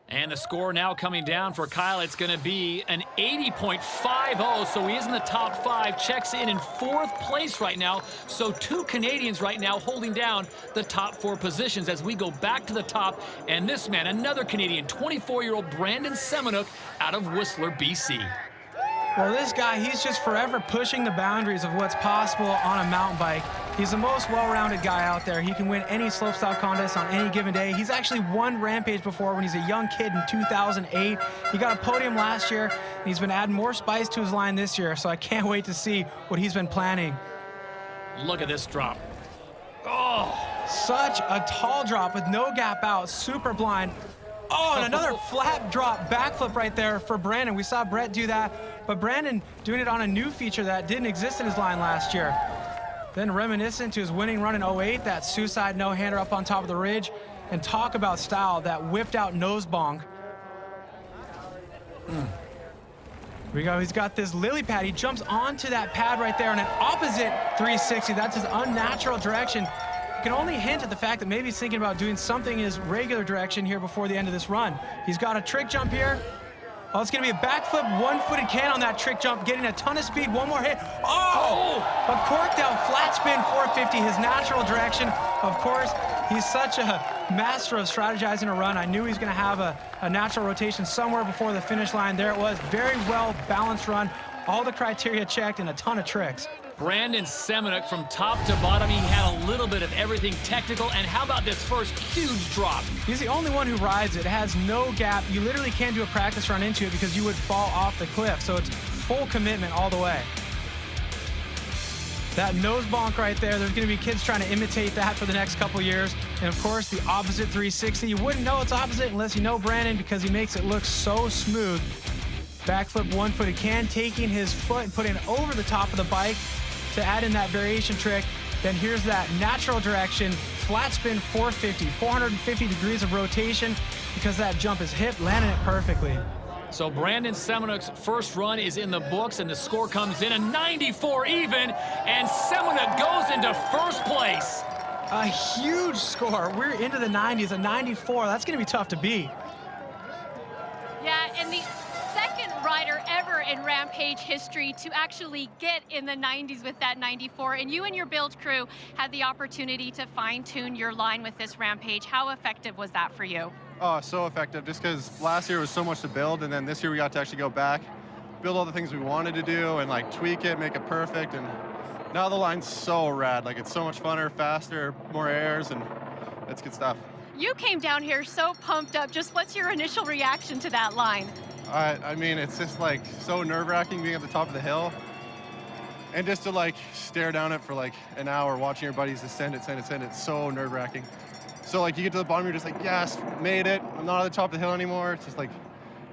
S2: And the score now coming down for Kyle, it's going to be an 80.50, so he is in the top 5, checks in 4th place right now. So 2 Canadians right now holding down the top 4 positions as we go back to the top. And this man, another Canadian, 24-year-old Brandon Seminook out of Whistler, BC.
S3: Well, this guy, he's just forever pushing the boundaries of what's possible on a mountain bike. He's the most well-rounded guy out there. He can win any slopestyle contest on any given day. He's actually won Rampage before when he's a young kid in 2008. He got a podium last year, and he's been adding more spice to his line this year, so I can't wait to see what he's been planning.
S2: Look at this drop. Oh!
S3: Such a tall drop with no gap out, super blind. Oh, and another flat drop backflip right there for Brandon. We saw Brett do that, but Brandon doing it on a new feature that didn't exist in his line last year. Then reminiscent to his winning run in 08, that suicide no-hander up on top of the ridge, and talk about style, that whipped out nose bonk. Here we go, he's got this lily pad. He jumps onto that pad right there in an opposite 360. That's his unnatural direction. You can only hint at the fact that maybe he's thinking about doing something in his regular direction here before the end of this run. He's got a trick jump here. Oh, it's gonna be a backflip, one-footed can on that trick jump, getting a ton of speed, one more hit. Oh! A corked out flat spin 450, his natural direction. Of course, he's such a master of strategizing a run. I knew he was gonna have a natural rotation somewhere before the finish line. There it was, very well balanced run, all the criteria checked and a ton of tricks.
S2: Brandon Semenuk from top to bottom, he had a little bit of everything technical, and how about this first huge drop?
S3: He's the only one who rides it. It has no gap. You literally can't do a practice run into it because you would fall off the cliff, so it's full commitment all the way. That nose bonk right there, there's gonna be kids trying to imitate that for the next couple years. And of course, the opposite 360. You wouldn't know it's opposite unless you know Brandon because he makes it look so smooth. Backflip one-footed can, taking his foot and putting it over the top of the bike to add in that variation trick. Then here's that natural direction, flat spin 450, 450 degrees of rotation because that jump is hip, landing it perfectly.
S2: So Brandon Semenuk's first run is in the books, and the score comes in a 94 even, and Semenuk goes into first place.
S3: A huge score. We're into the 90s, a 94. That's gonna be tough to beat.
S4: Yeah, and the second rider ever in Rampage history to actually get in the 90s with that 94. And you and your build crew had the opportunity to fine-tune your line with this Rampage. How effective was that for you?
S15: Oh, so effective, just because last year was so much to build, and then this year we got to actually go back, build all the things we wanted to do, and like tweak it, make it perfect. And now the line's so rad. Like, it's so much funner, faster, more airs, and it's good stuff.
S4: You came down here so pumped up. Just what's your initial reaction to that line?
S15: I mean, it's just like so nerve-wracking being at the top of the hill, and just to like stare down it for like an hour, watching your buddies ascend it, it's so nerve-wracking. So like you get to the bottom, you're just like, yes, made it. I'm not at the top of the hill anymore. It's just like,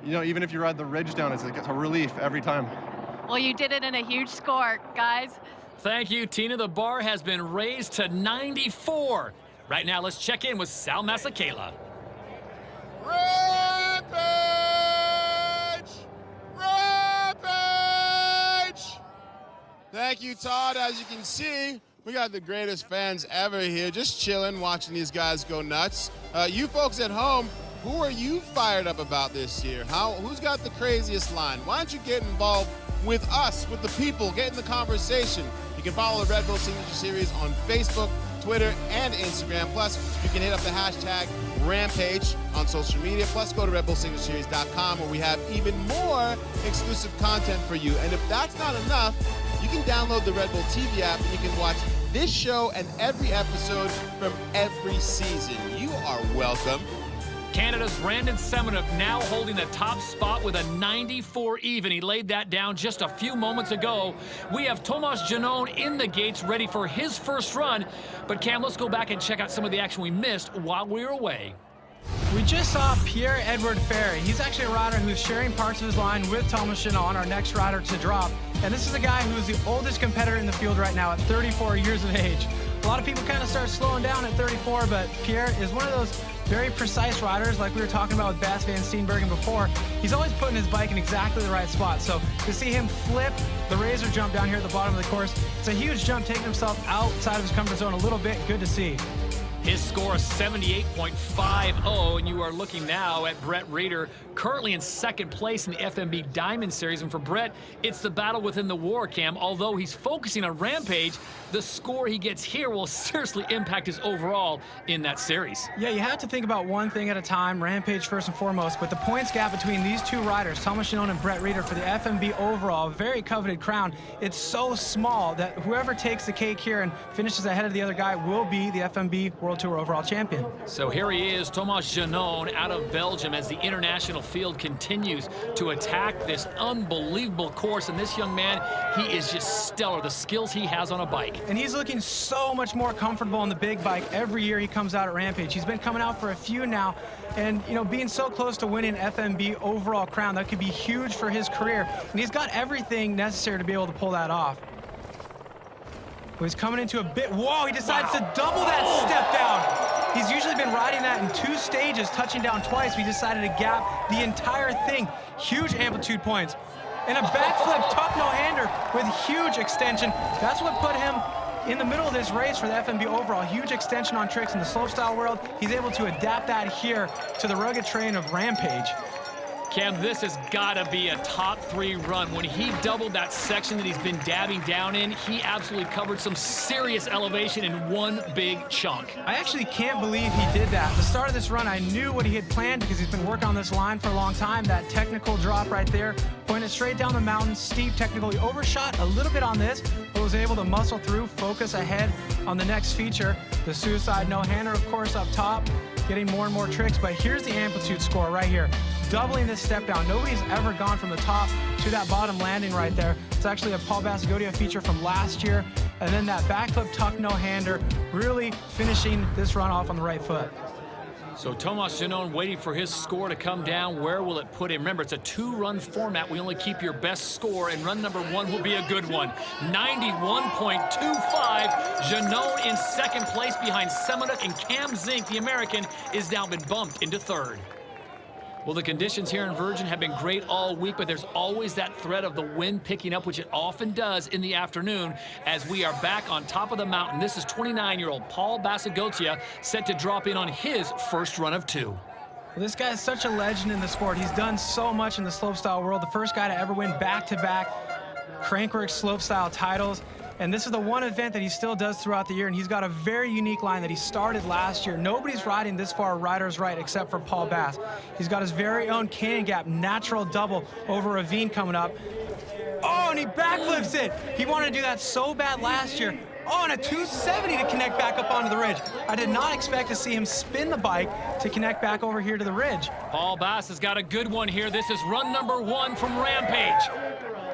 S15: you know, even if you ride the ridge down, it's like it's a relief every time.
S4: Well, you did it in a huge score, guys.
S2: Thank you, Tina. The bar has been raised to 94. Right now, let's check in with Sal Masakela.
S1: Rampage! Rampage! Thank you, Todd. As you can see, we got the greatest fans ever here, just chilling, watching these guys go nuts. You folks at home, who are you fired up about this year? Who's got the craziest line? Why don't you get involved with us, with the people, get in the conversation? You can follow the Red Bull Signature Series on Facebook, Twitter, and Instagram. Plus, you can hit up the hashtag Rampage on social media. Plus, go to redbullsignatureseries.com where we have even more exclusive content for you. And if that's not enough, you can download the Red Bull TV app and you can watch this show and every episode from every season. You are welcome.
S2: Canada's Brandon Semenuk now holding the top spot with a 94 even. He laid that down just a few moments ago. We have Tomas Janone in the gates ready for his first run. But Cam, let's go back and check out some of the action we missed while we were away.
S3: We just saw Pierre-Edouard Ferry. He's actually a rider who's sharing parts of his line with Thomas Janone, our next rider to drop. And this is a guy who's the oldest competitor in the field right now at 34 years of age. A lot of people kind of start slowing down at 34, but Pierre is one of those very precise riders like we were talking about with Bas van Steenbergen before. He's always putting his bike in exactly the right spot. So to see him flip the razor jump down here at the bottom of the course, it's a huge jump, taking himself outside of his comfort zone a little bit. Good to see.
S2: His score is 78.50, and you are looking now at Brett Reeder, currently in second place in the FMB Diamond Series. And for Brett, it's the battle within the war, Cam. Although he's focusing on Rampage, the score he gets here will seriously impact his overall in that series.
S3: Yeah, you have to think about one thing at a time, Rampage first and foremost, but the points gap between these two riders, Thomas Shannon and Brett Reeder, for the FMB overall, very coveted crown, it's so small that whoever takes the cake here and finishes ahead of the other guy will be the FMB World Tour overall champion.
S2: So here he is, Thomas Shannon out of Belgium, as the international field continues to attack this unbelievable course. And this young man, he is just stellar, the skills he has on a bike.
S3: And he's looking so much more comfortable on the big bike every year he comes out at Rampage. He's been coming out for a few now, and you know, being so close to winning FMB overall crown, that could be huge for his career. And he's got everything necessary to be able to pull that off. Well, he's coming into a bit. Whoa, he decides to double that step down. He's usually been riding that in 2 stages, touching down twice. We decided to gap the entire thing. Huge amplitude points. And a backflip tuck no-hander with huge extension. That's what put him in the middle of this race for the FMB overall. Huge extension on tricks in the slopestyle world. He's able to adapt that here to the rugged terrain of Rampage.
S2: Cam, this has got to be a top 3 run. When he doubled that section that he's been dabbing down in, he absolutely covered some serious elevation in one big chunk.
S3: I actually can't believe he did that. At the start of this run, I knew what he had planned because he's been working on this line for a long time. That technical drop right there, pointed straight down the mountain, steep technical. He overshot a little bit on this, but was able to muscle through, focus ahead on the next feature. The suicide no-hander, of course, up top, getting more and more tricks. But here's the amplitude score right here. Doubling this step down. Nobody's ever gone from the top to that bottom landing right there. It's actually a Paul Basagodia feature from last year. And then that backflip tuck no-hander, really finishing this run off on the right foot.
S2: So Thomas Shannon waiting for his score to come down. Where will it put him? Remember, it's a 2-run format. We only keep your best score, and run number 1 will be a good one. 91.25. Shannon in second place behind Semenuk, and Cam Zink, the American, is now been bumped into 3rd. Well, the conditions here in Virgin have been great all week, but there's always that threat of the wind picking up, which it often does in the afternoon, as we are back on top of the mountain. This is 29-year-old Paul Basagodia set to drop in on his first run of 2.
S3: Well, this guy is such a legend in the sport. He's done so much in the slopestyle world. The first guy to ever win back-to-back Crankworx slopestyle titles. And this is the one event that he still does throughout the year, and he's got a very unique line that he started last year. Nobody's riding this far rider's right except for Paul Bass. He's got his very own canyon gap, natural double over a ravine coming up. Oh, and he backflips it. He wanted to do that so bad last year. Oh, and a 270 to connect back up onto the ridge. I did not expect to see him spin the bike to connect back over here to the ridge.
S2: Paul Bass has got a good one here. This is run number 1 from Rampage.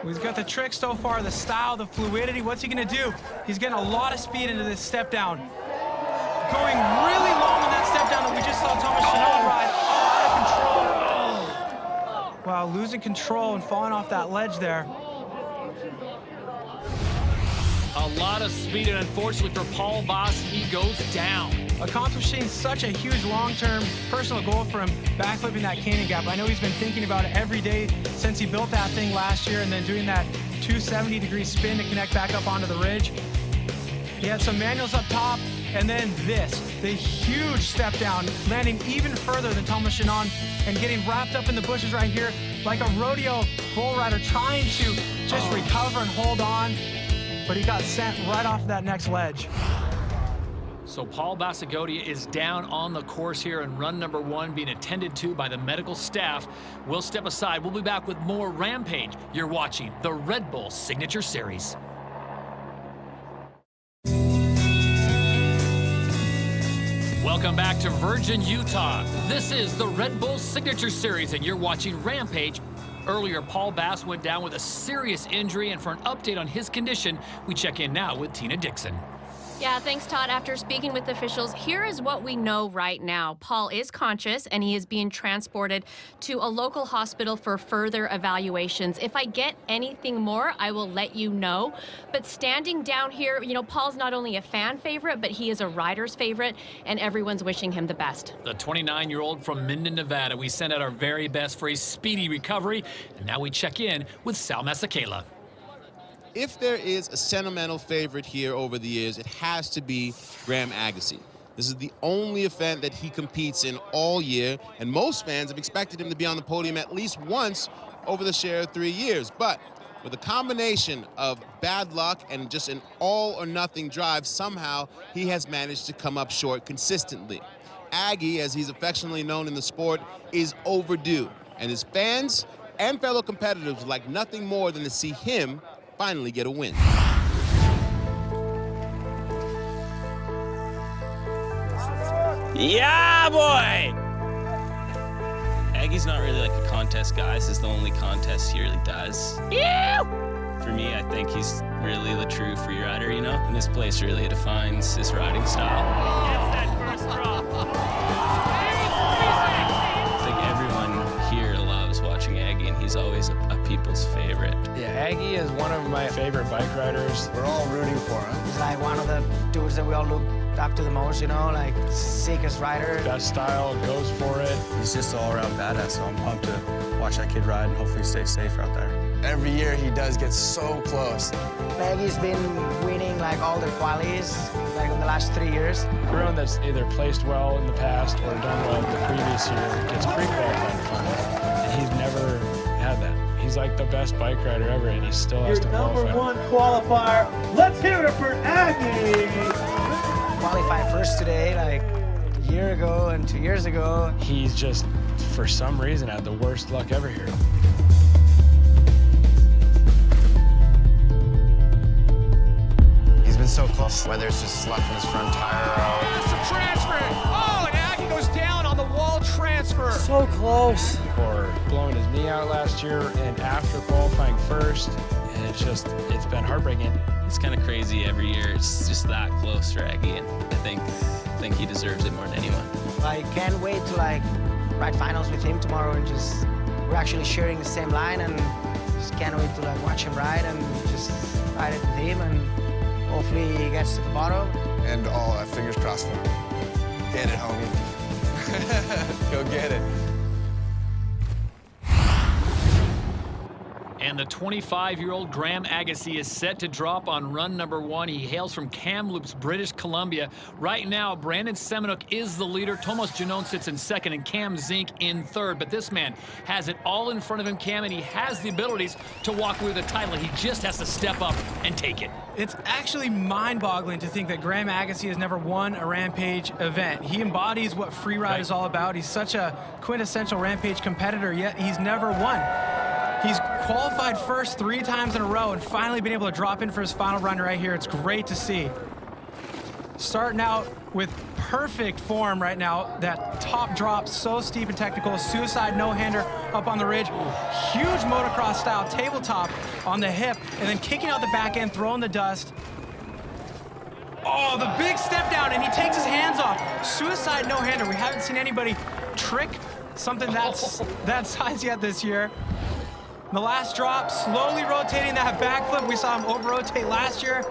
S3: He's got the trick so far, the style, the fluidity. What's he gonna do? He's getting a lot of speed into this step down. Going really long on that step down that we just saw Thomas Shannon ride. Oh, out of control. Wow, losing control and falling off that ledge there.
S2: A lot of speed, and unfortunately for Paul Bass, he goes down.
S3: Accomplishing such a huge long-term personal goal for him, backflipping that canyon gap. I know he's been thinking about it every day since he built that thing last year, and then doing that 270-degree spin to connect back up onto the ridge. He had some manuals up top, and then this, the huge step down, landing even further than Thomas Shannon and getting wrapped up in the bushes right here like a rodeo bull rider trying to just recover and hold on, but he got sent right off that next ledge.
S2: So Paul Basagodia is down on the course here in run number 1, being attended to by the medical staff. We'll step aside. We'll be back with more Rampage. You're watching the Red Bull Signature Series. Welcome back to Virgin, Utah. This is the Red Bull Signature Series, and you're watching Rampage. Earlier, Paul Bass went down with a serious injury, and for an update on his condition, we check in now with Tina Dixon.
S4: Yeah, thanks, Todd. After speaking with officials, here is what we know right now. Paul is conscious, and he is being transported to a local hospital for further evaluations. If I get anything more, I will let you know. But standing down here, you know, Paul's not only a fan favorite, but he is a rider's favorite, and everyone's wishing him the best.
S2: The 29-year-old from Minden, Nevada. We send out our very best for a speedy recovery, and now we check in with Sal Masakela.
S1: If there is a sentimental favorite here over the years, it has to be Graham Agassi. This is the only event that he competes in all year, and most fans have expected him to be on the podium at least once over the share of 3 years. But with a combination of bad luck and just an all-or-nothing drive, somehow he has managed to come up short consistently. Aggie, as he's affectionately known in the sport, is overdue, and his fans and fellow competitors would like nothing more than to see him finally get a win.
S16: Yeah, boy! Aggie's not really like a contest guy. This is the only contest he really does. Yeah! For me, I think he's really the true free rider, you know? And this place really defines his riding style. Gets that first drop. I think everyone here loves watching Aggie, and he's always a people's favorite.
S6: Yeah, Aggie is one of my favorite bike riders. We're all rooting for him.
S17: He's like one of the dudes that we all look up to the most, you know, like sickest rider.
S6: Best style, goes for it.
S18: He's just all around badass, so I'm pumped to watch that kid ride and hopefully stay safe out there.
S6: Every year he does get so close.
S17: Maggie's been winning like all their qualies like in the last 3 years.
S6: Everyone that's either placed well in the past or done well the previous year gets pre-qualified to final. And he's never had that. He's like the best bike rider ever, and he still has to qualify.
S19: Your number 1 qualifier. Let's hear it for Aggie.
S17: Qualified first today, like a year ago and 2 years ago.
S6: He's just, for some reason, had the worst luck ever here.
S7: He's been so close, whether it's just left in his front tire or...
S20: There's some transfer. Oh, and Aggie goes down on the wall transfer.
S17: So close.
S6: Or blowing his knee out last year and after qualifying first. And it's been heartbreaking.
S16: It's kind of crazy every year. It's just that close for Aggie, and I think he deserves it more than anyone.
S17: I can't wait to like ride finals with him tomorrow, and just we're actually sharing the same line, and just can't wait to like watch him ride and just ride it with him, and hopefully he gets to the bottom.
S6: And all fingers crossed for him. Get it, homie. Go get it.
S2: And the 25-year-old Graham Agassi is set to drop on run number 1. He hails from Kamloops, British Columbia. Right now, Brandon Semenuk is the leader. Tomas Janone sits in second and Cam Zink in third. But this man has it all in front of him, Cam, and he has the abilities to walk away with the title. He just has to step up and take it.
S3: It's actually mind-boggling to think that Graham Agassi has never won a Rampage event. He embodies what free ride is all about. He's such a quintessential Rampage competitor, yet he's never won. He's qualified first 3 times in a row and finally been able to drop in for his final run right here. It's great to see. Starting out with perfect form right now. That top drop, so steep and technical. Suicide no-hander up on the ridge. Huge motocross style tabletop on the hip, and then kicking out the back end, throwing the dust. Oh, the big step down, and he takes his hands off. Suicide no-hander. We haven't seen anybody trick something that size yet this year. The last drop, slowly rotating that backflip. We saw him over-rotate last year.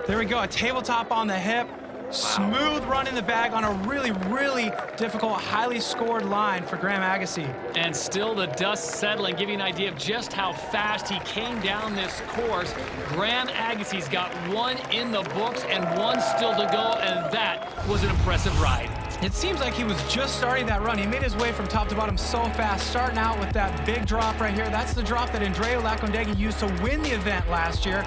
S3: There we go, a tabletop on the hip. Smooth run in the bag on a really, really difficult, highly scored line for Graham Agassi.
S2: And still the dust settling, giving you an idea of just how fast he came down this course. Graham Agassi's got 1 in the books and 1 still to go, and that was an impressive ride.
S3: It seems like he was just starting that run. He made his way from top to bottom so fast, starting out with that big drop right here. That's the drop that Andrea Lacondegui used to win the event last year.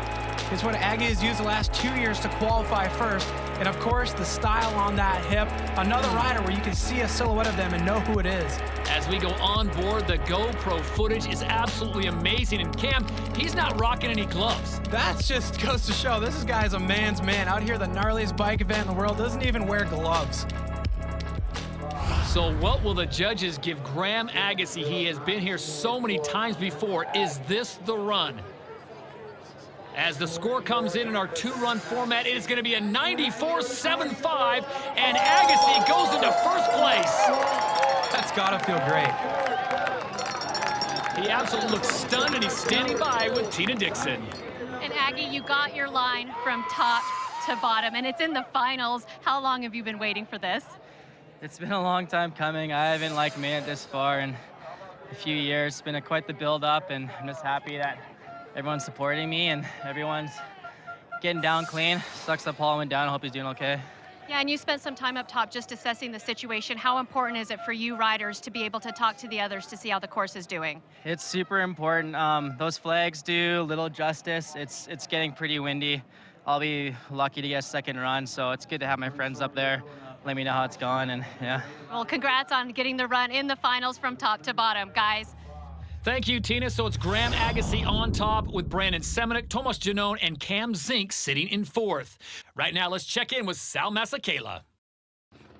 S3: It's what Aggie has used the last 2 years to qualify first. And of course, the style on that hip. Another rider where you can see a silhouette of them and know who it is.
S2: As we go on board, the GoPro footage is absolutely amazing. And Cam, he's not rocking any gloves.
S3: That just goes to show this guy's a man's man. Out here, the gnarliest bike event in the world, doesn't even wear gloves.
S2: So what will the judges give Graham Agassi? He has been here so many times before. Is this the run? As the score comes in our 2-run format, it is going to be a 94.75, and Agassi goes into first place.
S3: That's got to feel great.
S2: He absolutely looks stunned, and he's standing by with Tina Dixon.
S4: And Aggie, you got your line from top to bottom, and it's in the finals. How long have you been waiting for this?
S8: It's been a long time coming. I haven't made it this far in a few years. It's been quite the build-up, and I'm just happy that everyone's supporting me and everyone's getting down clean. Sucks that Paul went down. I hope he's doing okay.
S4: Yeah, and you spent some time up top just assessing the situation. How important is it for you riders to be able to talk to the others to see how the course is doing?
S8: It's super important. Those flags do little justice. It's getting pretty windy. I'll be lucky to get a second run, so it's good to have my friends up there. Let me know how it's going, and yeah.
S4: Well, congrats on getting the run in the finals from top to bottom, guys.
S2: Thank you, Tina. So it's Graham Agassi on top with Brandon Semenuk, Tomas Janone, and Cam Zink sitting in fourth. Right now, let's check in with Sal Masakela.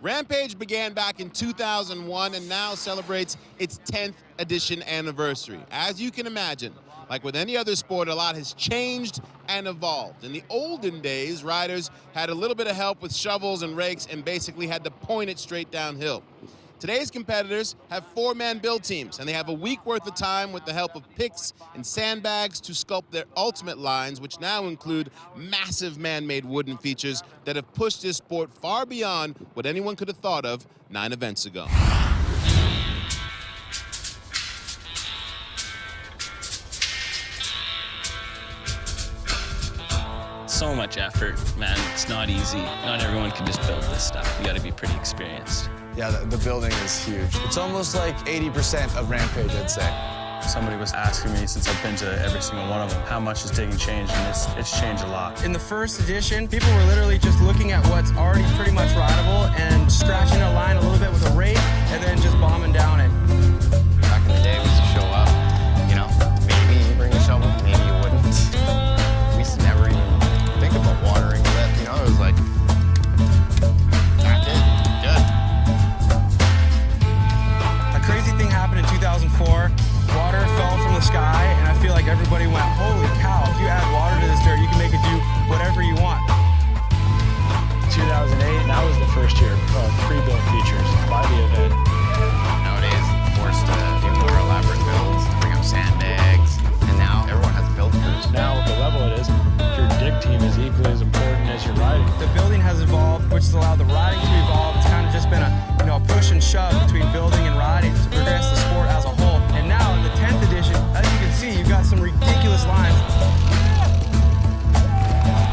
S1: Rampage began back in 2001 and now celebrates its 10th edition anniversary. As you can imagine, like with any other sport, a lot has changed and evolved. In the olden days, riders had a little bit of help with shovels and rakes and basically had to point it straight downhill. Today's competitors have four-man build teams, and they have a week worth of time with the help of picks and sandbags to sculpt their ultimate lines, which now include massive man-made wooden features that have pushed this sport far beyond what anyone could have thought of 9 events ago.
S16: So much effort, man. It's not easy. Not everyone can just build this stuff. You got to be pretty experienced.
S18: Yeah, the building is huge. It's almost like 80% of Rampage, I'd say. Somebody was asking me, since I've been to every single one of them, how much is taking change, and it's changed a lot.
S3: In the first edition, people were literally just looking at what's already pretty much rideable and scratching a line a little bit with a rake and then just bombing down it.
S7: Back in the day, we used to show up, you know, maybe you bring a shovel, maybe you wouldn't. We used to never even think about watering the lip, you know, it was like, that's it, good.
S3: A crazy thing happened in 2004. Water fell from the sky, and I feel like everybody went, holy cow, if you add water to this dirt, you can make it do whatever you want.
S6: 2008, that was the first year of pre-built features by the event.
S7: Nowadays, forced to do more elaborate builds, to bring up sandbags, and now everyone has build crews.
S6: Now, with the level it is, your dig team is equally as important as your riding.
S3: The building has evolved, which has allowed the riding to evolve. It's kind of just been a push and shove between building and riding to progress the sport as a whole. And now in the 10th edition, as you can see, you've got some ridiculous lines.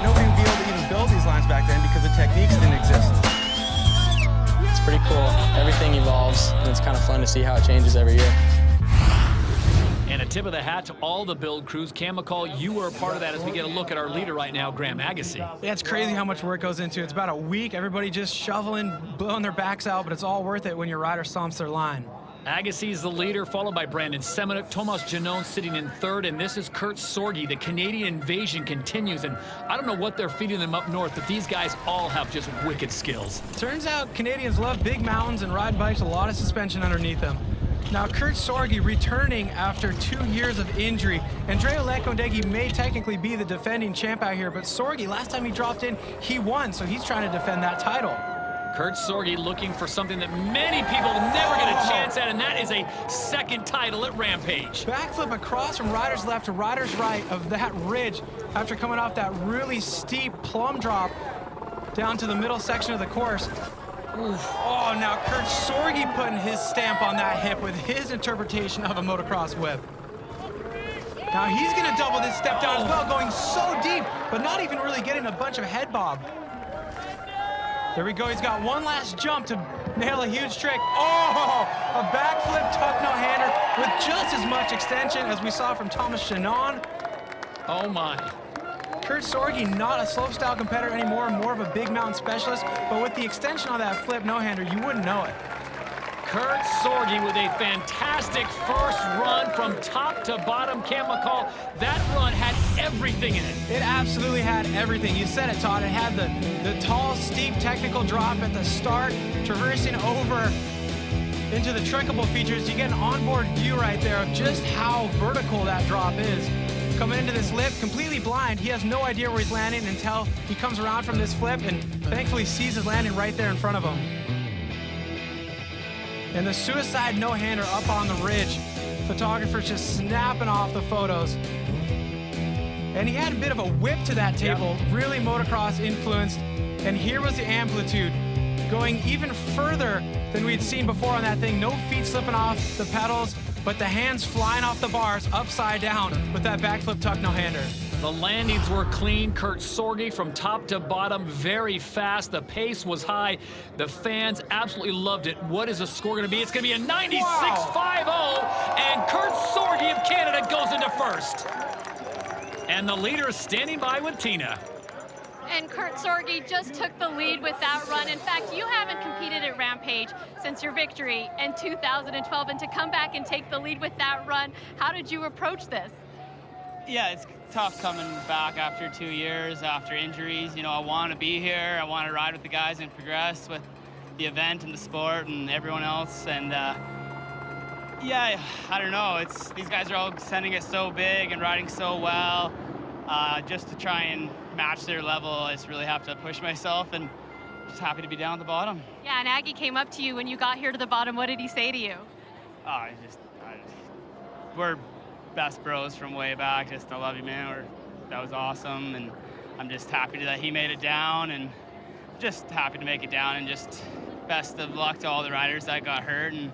S3: Nobody would be able to even build these lines back then because the techniques didn't exist.
S6: It's pretty cool. Everything evolves, and it's kind of fun to see how it changes every year.
S2: And a tip of the hat to all the build crews. Cam McCall, you were a part of that as we get a look at our leader right now, Graham Agassi.
S3: Yeah, it's crazy how much work goes into it. It's about a week, everybody just shoveling, blowing their backs out, but it's all worth it when your rider stomps their line.
S2: Agassi's the leader, followed by Brandon Semenuk, Tomas Janone sitting in third, and this is Kurt Sorgi. The Canadian invasion continues, and I don't know what they're feeding them up north, but these guys all have just wicked skills.
S3: Turns out Canadians love big mountains and ride bikes, a lot of suspension underneath them. Now, Kurt Sorgi returning after 2 years of injury. Andrea Lekondegi may technically be the defending champ out here, but Sorgi, last time he dropped in, he won, so he's trying to defend that title.
S2: Kurt Sorgi looking for something that many people never get a chance at, and that is a second title at Rampage.
S3: Backflip across from rider's left to rider's right of that ridge after coming off that really steep plum drop down to the middle section of the course. Oof. Oh, now Kurt Sorgi putting his stamp on that hip with his interpretation of a motocross whip. Now he's gonna double this step down as well, going so deep, but not even really getting a bunch of head bob. There we go, he's got one last jump to nail a huge trick. Oh, a backflip tuck no-hander with just as much extension as we saw from Tomas Janone.
S2: Oh my.
S3: Kurt Sorgi, not a slopestyle competitor anymore, more of a big mountain specialist, but with the extension on that flip no-hander, you wouldn't know it.
S2: Kurt Sorgi with a fantastic first run from top to bottom. Cam McCall, that run had everything in it.
S3: It absolutely had everything. You said it, Todd. It had the tall, steep technical drop at the start, traversing over into the trickable features. You get an onboard view right there of just how vertical that drop is. Coming into this lip, completely blind. He has no idea where he's landing until he comes around from this flip and thankfully sees his landing right there in front of him. And the suicide no-hander up on the ridge. Photographers just snapping off the photos. And he had a bit of a whip to that table, really motocross influenced. And here was the amplitude, going even further than we'd seen before on that thing. No feet slipping off the pedals, but the hands flying off the bars upside down with that backflip tuck no-hander.
S2: The landings were clean. Kurt Sorge from top to bottom, very fast. The pace was high. The fans absolutely loved it. What is the score going to be? It's going to be a 96.50, and Kurt Sorge of Canada goes into first. And the leader is standing by with Tina.
S4: And Kurt Sorge just took the lead with that run. In fact, you haven't competed at Rampage since your victory in 2012, and to come back and take the lead with that run, how did you approach this?
S8: Yeah, it's tough coming back after 2 years, after injuries. You know, I want to be here. I want to ride with the guys and progress with the event and the sport and everyone else. And yeah, I don't know. These guys are all sending it so big and riding so well. Just to try and match their level, I just really have to push myself, and just happy to be down at the bottom.
S4: Yeah, and Aggie came up to you when you got here to the bottom. What did he say to you?
S8: Oh, we're best bros from way back. Just, I love you, man. That was awesome, and I'm just happy that he made it down, and just happy to make it down, and just best of luck to all the riders that got hurt, and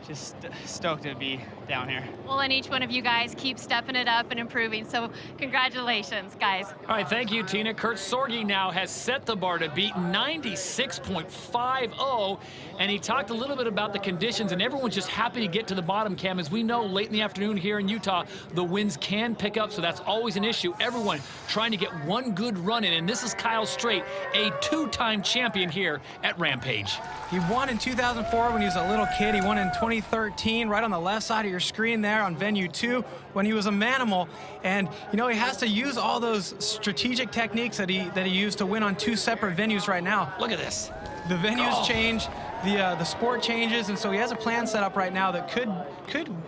S8: just stoked to be down here.
S4: Well, and each one of you guys keep stepping it up and improving, so congratulations, guys.
S2: All right, thank you, Tina. Kurt Sorge now has set the bar to beat 96.50, and he talked a little bit about the conditions, and everyone's just happy to get to the bottom, Cam. As we know, late in the afternoon here in Utah, the winds can pick up, so that's always an issue. Everyone trying to get one good run in, and this is Kyle Straight, a two-time champion here at Rampage.
S3: He won in 2004 when he was a little kid. He won in 2013, right on the left side of your screen there on venue 2 when he was a manimal. And you know, he has to use all those strategic techniques that he used to win on 2 separate venues right now.
S2: Look at this.
S3: The venues change, the sport changes, and so he has a plan set up right now that could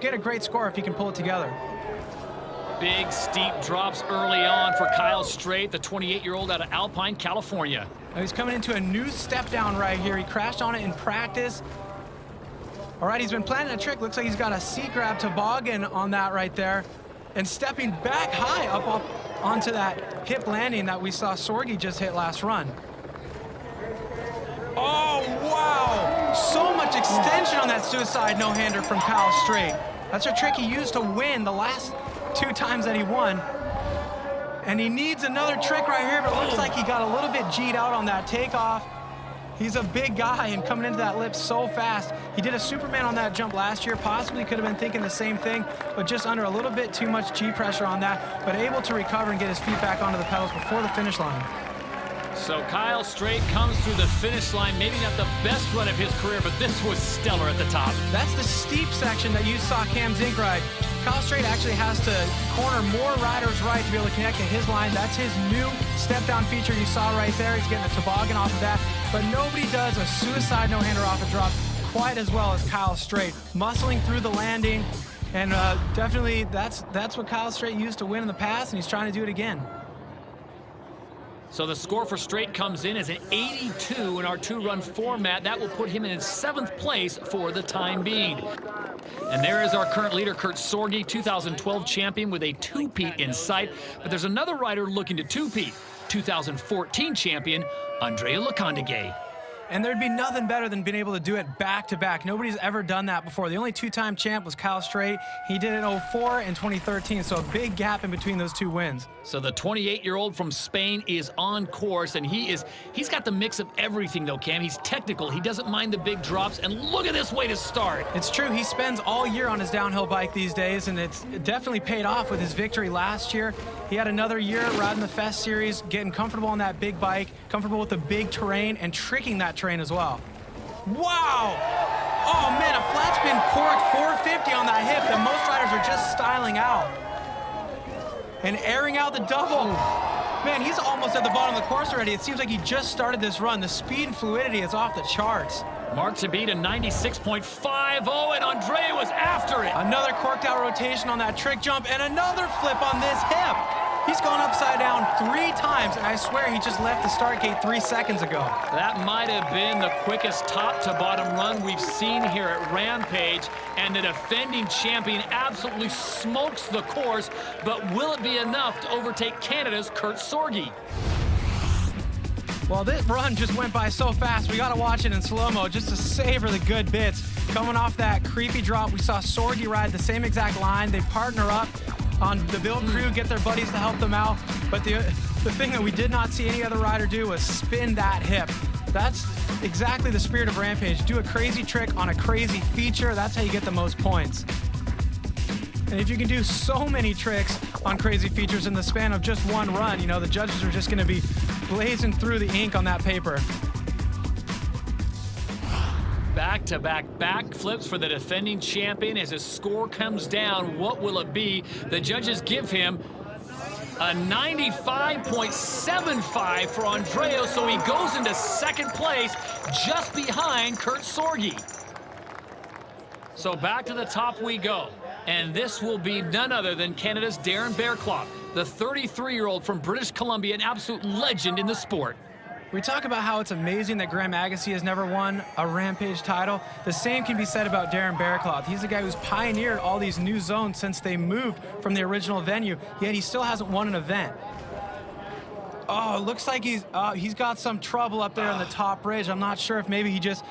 S3: get a great score if he can pull it together.
S2: Big steep drops early on for Kyle Straight, the 28-year-old out of Alpine, California.
S3: Now he's coming into a new step down right here. He crashed on it in practice. All right, he's been planning a trick. Looks like he's got a seat grab toboggan on that right there, and stepping back high up onto that hip landing that we saw Sorge just hit last run. Oh, wow! So much extension on that suicide no-hander from Kyle Straight. That's a trick he used to win the last 2 times that he won. And he needs another trick right here, but it looks like he got a little bit G'd out on that takeoff. He's a big guy and coming into that lip so fast. He did a Superman on that jump last year, possibly could have been thinking the same thing, but just under a little bit too much G pressure on that, but able to recover and get his feet back onto the pedals before the finish line.
S2: So Kyle Straight comes through the finish line, maybe not the best run of his career, but this was stellar at the top.
S3: That's the steep section that you saw Cam Zink ride. Kyle Straight actually has to corner more riders right to be able to connect to his line. That's his new step-down feature you saw right there. He's getting a toboggan off of that, but nobody does a suicide no-hander off a drop quite as well as Kyle Straight. Muscling through the landing, and definitely that's what Kyle Straight used to win in the past, and he's trying to do it again.
S2: So the score for Straight comes in as an 82 in our 2-run format. That will put him in 7th place for the time being. And there is our current leader, Kurt Sorge, 2012 champion with a 2-peat in sight. But there's another rider looking to 2-peat, 2014 champion, Andrea Lecondeguay.
S3: And there'd be nothing better than being able to do it back-to-back. Nobody's ever done that before. The only 2-time champ was Kyle Straight. He did it in 2004 and 2013, so a big gap in between those 2 wins.
S2: So the 28-year-old from Spain is on course, and he's got the mix of everything, though, Cam. He's technical. He doesn't mind the big drops, and look at this way to start.
S3: It's true. He spends all year on his downhill bike these days, and it's definitely paid off with his victory last year. He had another year riding the Fest Series, getting comfortable on that big bike, comfortable with the big terrain, and tricking that terrain as well. Wow! Oh, man, a flat spin cork 450 on that hip that most riders are just styling out. And airing out the double. Man, he's almost at the bottom of the course already. It seems like he just started this run. The speed and fluidity is off the charts.
S2: Mark to beat a 96.50, and Andrea was after it.
S3: Another corked out rotation on that trick jump, and another flip on this hip. He's gone upside down 3 times, and I swear he just left the start gate 3 seconds ago.
S2: That might have been the quickest top-to-bottom run we've seen here at Rampage, and the defending champion absolutely smokes the course, but will it be enough to overtake Canada's Kurt Sorge?
S3: Well, this run just went by so fast, we gotta watch it in slow-mo just to savor the good bits. Coming off that creepy drop, we saw Sorge ride the same exact line. They partner up, on the build crew, get their buddies to help them out. But the thing that we did not see any other rider do was spin that hip. That's exactly the spirit of Rampage. Do a crazy trick on a crazy feature. That's how you get the most points. And if you can do so many tricks on crazy features in the span of just one run, you know, the judges are just going to be blazing through the ink on that paper.
S2: Back-to-back backflips for the defending champion. As his score comes down, what will it be? The judges give him a 95.75 for Andreo, so he goes into second place just behind Kurt Sorgi. So back to the top we go. And this will be none other than Canada's Darren Bearclough, the 33-year-old from British Columbia, an absolute legend in the sport.
S3: We talk about how it's amazing that Graham Agassi has never won a Rampage title. The same can be said about Darren Bearclough. He's the guy who's pioneered all these new zones since they moved from the original venue, yet he still hasn't won an event. Oh, it looks like he's got some trouble up there on the top bridge. I'm not sure if maybe he just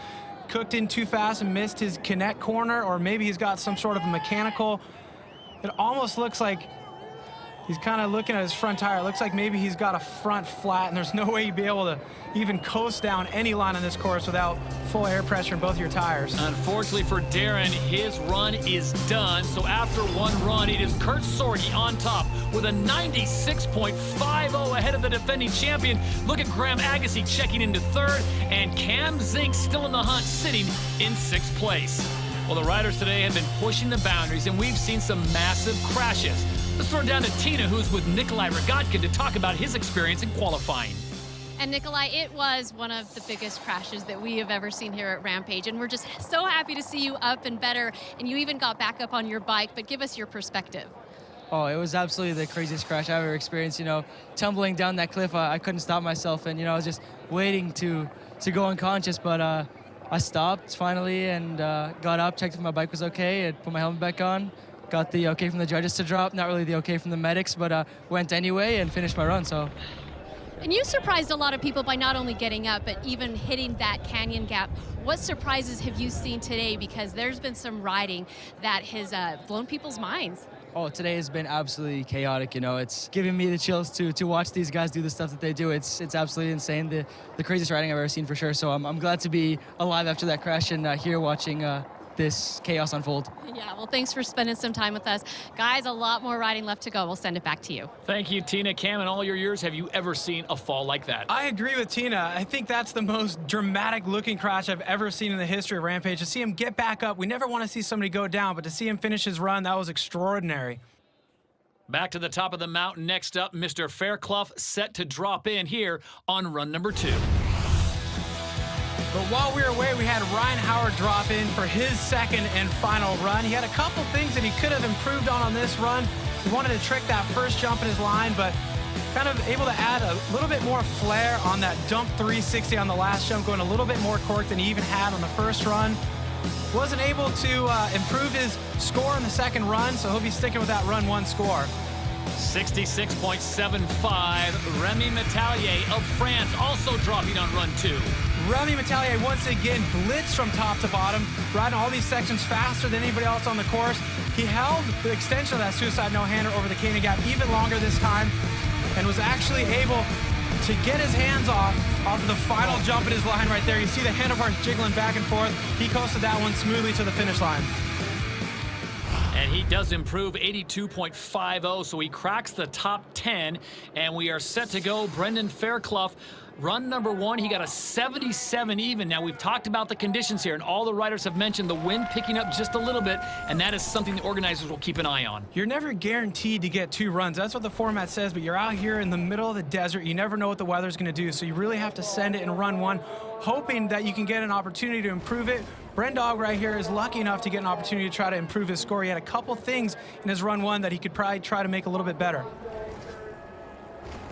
S3: cooked in too fast and missed his connect corner, or maybe he's got some sort of mechanical. It almost looks like he's kind of looking at his front tire. It looks like maybe he's got a front flat, and there's no way you'd be able to even coast down any line on this course without full air pressure in both your tires.
S2: Unfortunately for Darren, his run is done. So after one run, it is Kurt Sorgi on top with a 96.50 ahead of the defending champion. Look at Graham Agassi checking into third, and Cam Zink still in the hunt, sitting in sixth place. Well, the riders today have been pushing the boundaries, and we've seen some massive crashes. Let's throw it down to Tina, who's with Nikolai Rogatkin, to talk about his experience in qualifying.
S4: And Nikolai, it was one of the biggest crashes that we have ever seen here at Rampage, and we're just so happy to see you up and better, and you even got back up on your bike, but give us your perspective.
S21: Oh, it was absolutely the craziest crash I've ever experienced. You know, tumbling down that cliff, I couldn't stop myself, and, you know, I was just waiting to go unconscious, but I stopped finally and got up, checked if my bike was okay, and put my helmet back on. Got the okay from the judges to drop, not really the okay from the medics, but went anyway and finished my run, so.
S4: And you surprised a lot of people by not only getting up, but even hitting that canyon gap. What surprises have you seen today? Because there's been some riding that has blown people's minds.
S21: Oh, today has been absolutely chaotic, you know. It's giving me the chills to watch these guys do the stuff that they do. It's absolutely insane, the craziest riding I've ever seen for sure. So I'm glad to be alive after that crash and here watching this chaos unfold.
S4: Yeah, well, thanks for spending some time with us. Guys, a lot more riding left to go. We'll send it back to you.
S2: Thank you, Tina. Cam, in all your years, have you ever seen a fall like that?
S3: I agree with Tina. I think that's the most dramatic looking crash I've ever seen in the history of Rampage. To see him get back up, we never want to see somebody go down, but to see him finish his run, that was extraordinary.
S2: Back to the top of the mountain. Next up, Mr. Fairclough set to drop in here on run number 2.
S3: But while we were away, we had Ryan Howard drop in for his second and final run. He had a couple things that he could have improved on this run. He wanted to trick that first jump in his line, but kind of able to add a little bit more flair on that dump 360 on the last jump, going a little bit more cork than he even had on the first run. Wasn't able to improve his score in the second run, so he'll be sticking with that run 1 score.
S2: 66.75. Remy Metallier of France also dropping on run 2.
S3: Remy Metallier once again blitzed from top to bottom, riding all these sections faster than anybody else on the course. He held the extension of that suicide no-hander over the canyon gap even longer this time, and was actually able to get his hands off of the final jump in his line right there. You see the handlebars jiggling back and forth. He coasted that one smoothly to the finish line.
S2: And he does improve 82.50, so he cracks the top 10, and we are set to go. Brendan Fairclough, run number 1, he got a 77 even. Now, we've talked about the conditions here, and all the riders have mentioned the wind picking up just a little bit, and that is something the organizers will keep an eye on.
S3: You're never guaranteed to get 2 runs. That's what the format says, but you're out here in the middle of the desert. You never know what the weather's going to do, so you really have to send it in run 1, hoping that you can get an opportunity to improve it. Brendog right here is lucky enough to get an opportunity to try to improve his score. He had a couple things in his run 1 that he could probably try to make a little bit better.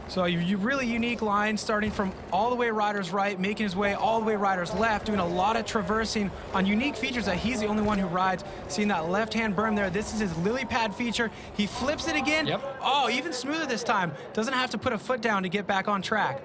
S3: So you really unique line, starting from all the way riders right, making his way all the way riders left, doing a lot of traversing on unique features that he's the only one who rides. Seeing that left-hand berm there, this is his lily pad feature. He flips it again.
S2: Yep.
S3: Oh, even smoother this time. Doesn't have to put a foot down to get back on track.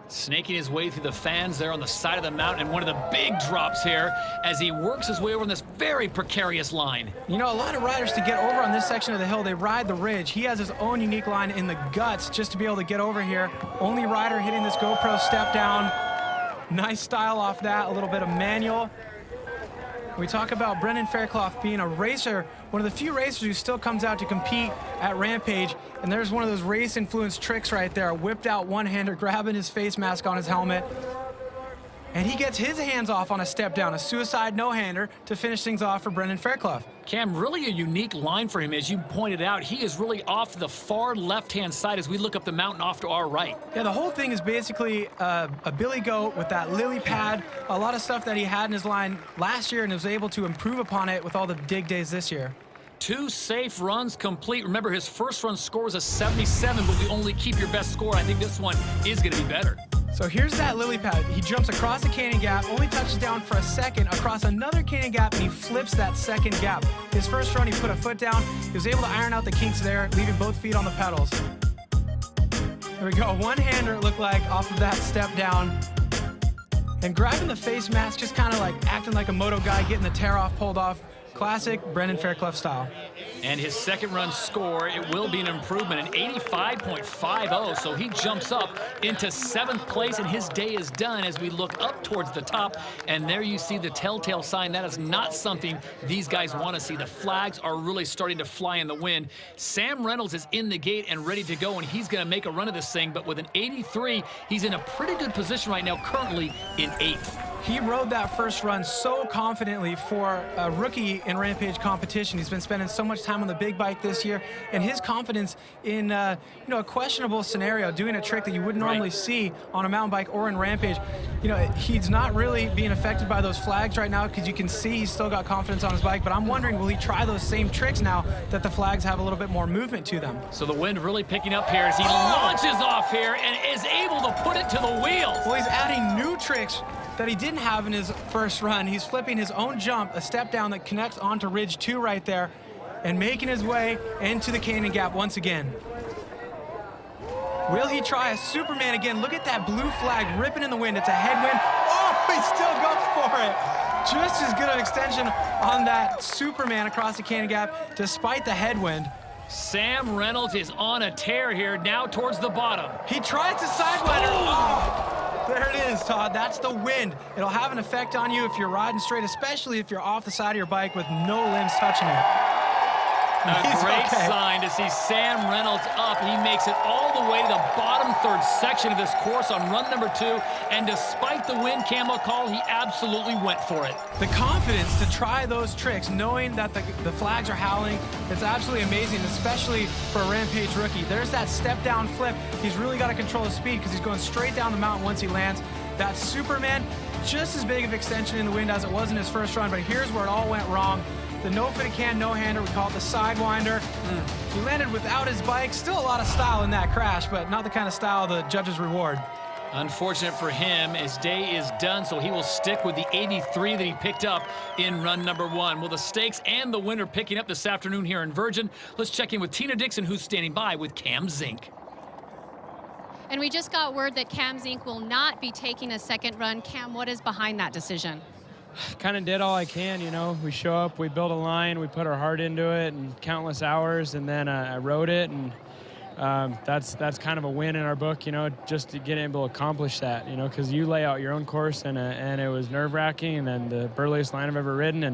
S2: Snaking his way through the fans there on the side of the mountain, and one of the big drops here as he works his way over on this very precarious line.
S3: You know, a lot of riders, to get over on this section of the hill, they ride the ridge. He has his own unique line in the guts just to be able to get over here. Only rider hitting this GoPro step down. Nice style off that, a little bit of manual. We talk about Brendan Fairclough being a racer, one of the few racers who still comes out to compete at Rampage, and there's one of those race-influenced tricks right there, a whipped-out one-hander, grabbing his face mask on his helmet, and he gets his hands off on a step-down, a suicide no-hander to finish things off for Brendan Fairclough.
S2: Cam, really a unique line for him, as you pointed out. He is really off to the far left-hand side as we look up the mountain off to our right.
S3: Yeah, the whole thing is basically a billy goat with that lily pad, a lot of stuff that he had in his line last year and was able to improve upon it with all the dig days this year.
S2: 2 safe runs complete. Remember, his first run score was a 77, but we only keep your best score. I think this one is going to be better.
S3: So here's that lily pad. He jumps across the canyon gap, only touches down for a second, across another canyon gap, and he flips that second gap. His first run, he put a foot down. He was able to iron out the kinks there, leaving both feet on the pedals. There we go. One-hander, it looked like, off of that step down. And grabbing the face mask, just kind of like acting like a moto guy, getting the tear off, pulled off. Classic Brendan Fairclough style.
S2: And his second run score, it will be an improvement, an 85.50, so he jumps up into 7th place, and his day is done as we look up towards the top, and there you see the telltale sign. That is not something these guys want to see. The flags are really starting to fly in the wind. Sam Reynolds is in the gate and ready to go, and he's going to make a run of this thing, but with an 83, he's in a pretty good position right now, currently in 8th.
S3: He rode that first run so confidently for a rookie in Rampage competition. He's been spending so much time on the big bike this year, and his confidence in a questionable scenario, doing a trick that you wouldn't normally see on a mountain bike or in Rampage, he's not really being affected by those flags right now, because you can see he's still got confidence on his bike, but I'm wondering, will he try those same tricks now that the flags have a little bit more movement to them?
S2: So the wind really picking up here as he launches off here and is able to put it to the wheels.
S3: Well, he's adding new tricks that he didn't have in his first run. He's flipping his own jump, a step down that connects onto Ridge 2 right there, and making his way into the canyon gap once again. Will he try a Superman again? Look at that blue flag ripping in the wind. It's a headwind. Oh, he still goes for it. Just as good an extension on that Superman across the canyon gap, despite the headwind.
S2: Sam Reynolds is on a tear here, now towards the bottom.
S3: He tries to sidewinder. Oh! There it is, Todd. That's the wind. It'll have an effect on you if you're riding straight, especially if you're off the side of your bike with no limbs touching it.
S2: A great sign to see Sam Reynolds up. He makes it all the way to the bottom third section of this course on run number 2, and despite the wind camo call, he absolutely went for it.
S3: The confidence to try those tricks, knowing that the flags are howling, it's absolutely amazing, especially for a Rampage rookie. There's that step down flip. He's really got to control his speed because he's going straight down the mountain once he lands. That Superman, just as big of extension in the wind as it was in his first run, but here's where it all went wrong. The no-fit-a-can no-hander, we call it the sidewinder. He landed without his bike. Still a lot of style in that crash, but not the kind of style the judges reward.
S2: Unfortunate for him, his day is done, so he will stick with the 83 that he picked up in run number 1. Well, the stakes and the winner picking up this afternoon here in Virgin. Let's check in with Tina Dixon, who's standing by with Cam Zink.
S4: And we just got word that Cam Zink will not be taking a second run. Cam, what is behind that decision?
S9: Kind of did all I can, We show up, we build a line, we put our heart into it, and countless hours, and then I rode it, and that's kind of a win in our book, just to get able to accomplish that, because you lay out your own course, and it was nerve-wracking, and then the burliest line I've ever ridden,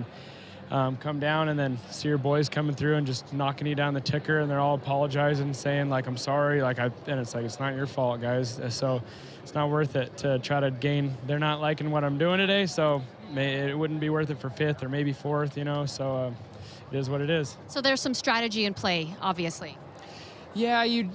S9: and come down and then see your boys coming through and just knocking you down the ticker, and they're all apologizing, saying like, I'm sorry, and it's like, it's not your fault, guys. So it's not worth it to try to gain. They're not liking what I'm doing today, so it wouldn't be worth it for 5th or maybe 4th, so it is what it is.
S4: So there's some strategy in play, obviously.
S9: Yeah, you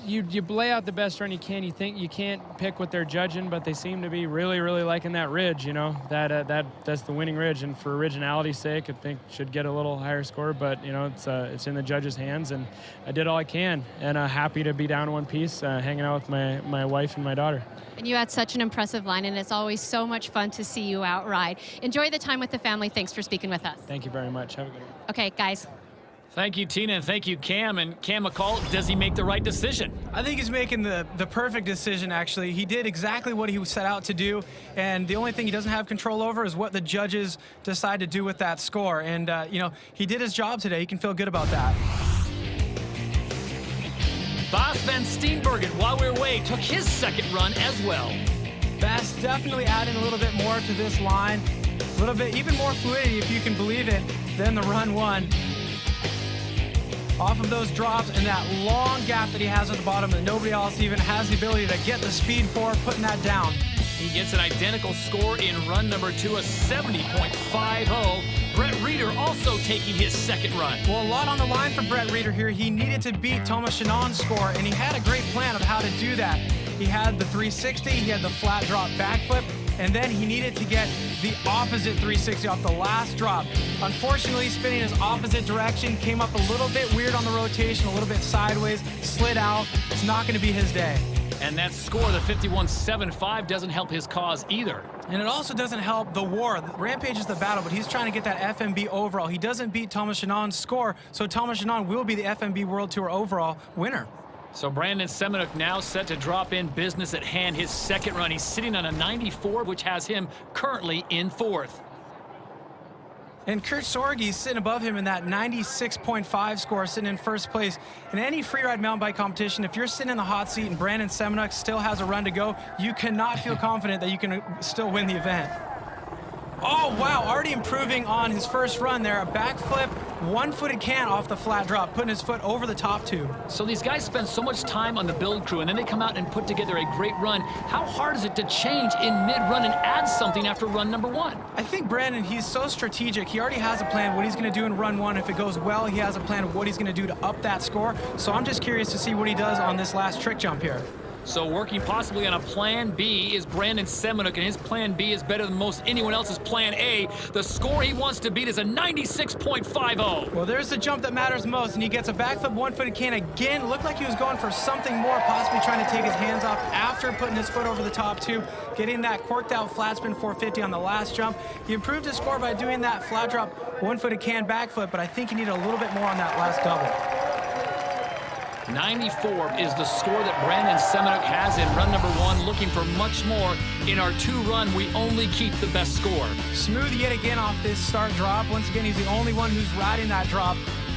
S9: lay out the best run you can. You think you can't pick what they're judging, but they seem to be really, really liking that ridge, that's the winning ridge, and for originality's sake, I think should get a little higher score, but it's in the judges' hands, and I did all I can, and happy to be down in one piece, hanging out with my wife and my daughter.
S4: And you had such an impressive line, and it's always so much fun to see you out ride. Enjoy the time with the family. Thanks for speaking with us.
S9: Thank you very much. Have a good one.
S4: Okay, guys.
S2: Thank you, Tina, and thank you, Cam. And Cam McCall, does he make the right decision?
S3: I think he's making the perfect decision, actually. He did exactly what he set out to do, and the only thing he doesn't have control over is what the judges decide to do with that score. And, you know, he did his job today. He can feel good about that.
S2: Bas van Steenbergen, while we were away, took his second run as well.
S3: Bas definitely adding a little bit more to this line. A little bit, even more fluidity, if you can believe it, than the run one. Off of those drops and that long gap that he has at the bottom that nobody else even has the ability to get the speed for, putting that down.
S2: He gets an identical score in run number 2, a 70.50. Brett Reeder also taking his second run.
S3: Well, a lot on the line for Brett Reeder here. He needed to beat Thomas Chenon's score, and he had a great plan of how to do that. He had the 360, he had the flat drop backflip, and then he needed to get the opposite 360 off the last drop. Unfortunately, spinning his opposite direction came up a little bit weird on the rotation, a little bit sideways, slid out. It's not going to be his day.
S2: And that score, the 51.75, doesn't help his cause either.
S3: And it also doesn't help the war. Rampage is the battle, but he's trying to get that FMB overall. He doesn't beat Thomas Chenon's score, so Thomas Chenon will be the FMB World Tour overall winner.
S2: So Brandon Semenuk now set to drop in, business at hand, his second run. He's sitting on a 94, which has him currently in 4th.
S3: And Kurt Sorge's sitting above him in that 96.5 score, sitting in 1st place. In any freeride mountain bike competition, if you're sitting in the hot seat and Brandon Semenuk still has a run to go, you cannot feel confident that you can still win the event. Oh, wow, already improving on his first run there. A backflip, one-footed can off the flat drop, putting his foot over the top tube.
S2: So these guys spend so much time on the build crew, and then they come out and put together a great run. How hard is it to change in mid-run and add something after run number 1?
S3: I think Brandon, he's so strategic. He already has a plan what he's going to do in run 1. If it goes well, he has a plan of what he's going to do to up that score. So I'm just curious to see what he does on this last trick jump here.
S2: So working possibly on a plan B is Brandon Semenuk, and his plan B is better than most anyone else's plan A. The score he wants to beat is a 96.50.
S3: Well, there's the jump that matters most, and he gets a backflip one-footed can again. Looked like he was going for something more, possibly trying to take his hands off after putting his foot over the top tube, getting that corked out flat spin 450 on the last jump. He improved his score by doing that flat drop one-footed can backflip, but I think he needed a little bit more on that last double.
S2: 94 is the score that Brandon Semenuk has in run number 1. Looking for much more. In our 2 run, we only keep the best score.
S3: Smooth yet again off this start drop. Once again, he's the only one who's riding that drop.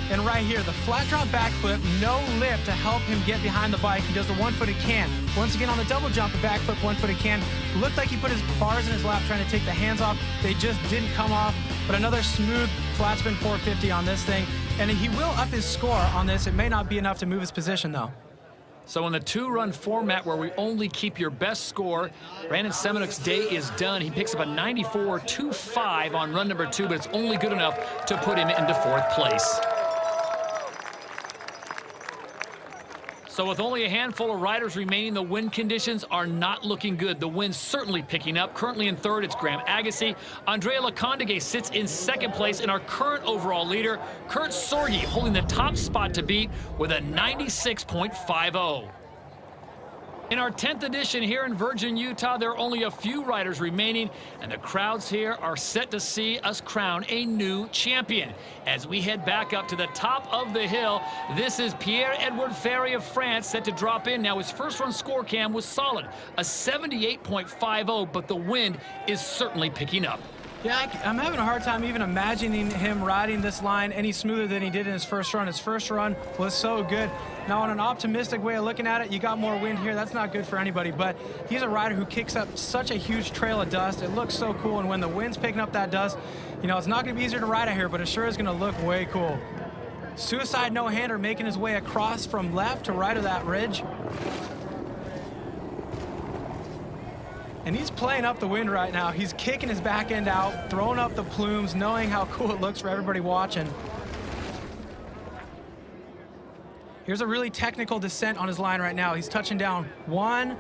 S3: And right here, the flat drop backflip, no lip to help him get behind the bike. He does the one-footed can. Once again, on the double jump, a backflip one-footed can. Looked like he put his bars in his lap trying to take the hands off. They just didn't come off. But another smooth flat spin 450 on this thing. And he will up his score on this. It may not be enough to move his position, though.
S2: So in the 2-run format where we only keep your best score, Brandon Semenuk's day is done. He picks up a 94.25 on run number 2, but it's only good enough to put him into 4th place. So with only a handful of riders remaining, the wind conditions are not looking good. The wind's certainly picking up. Currently in 3rd, it's Graham Agassi. Andrea Lecondegay sits in 2nd place, and our current overall leader, Kurt Sorge, holding the top spot to beat with a 96.50. In our 10th edition here in Virgin, Utah, there are only a few riders remaining, and the crowds here are set to see us crown a new champion. As we head back up to the top of the hill, this is Pierre-Edouard Ferry of France set to drop in. Now, his first run score cam was solid, a 78.50, but the wind is certainly picking up.
S3: Yeah, I'm having a hard time even imagining him riding this line any smoother than he did in his first run. His first run was so good. Now, on an optimistic way of looking at it, you got more wind here. That's not good for anybody, but he's a rider who kicks up such a huge trail of dust. It looks so cool, and when the wind's picking up that dust, you know, it's not going to be easier to ride out here, but it sure is going to look way cool. Suicide no-hander making his way across from left to right of that ridge. And he's playing up the wind right now. He's kicking his back end out, throwing up the plumes, knowing how cool it looks for everybody watching. Here's a really technical descent on his line right now. He's touching down 1,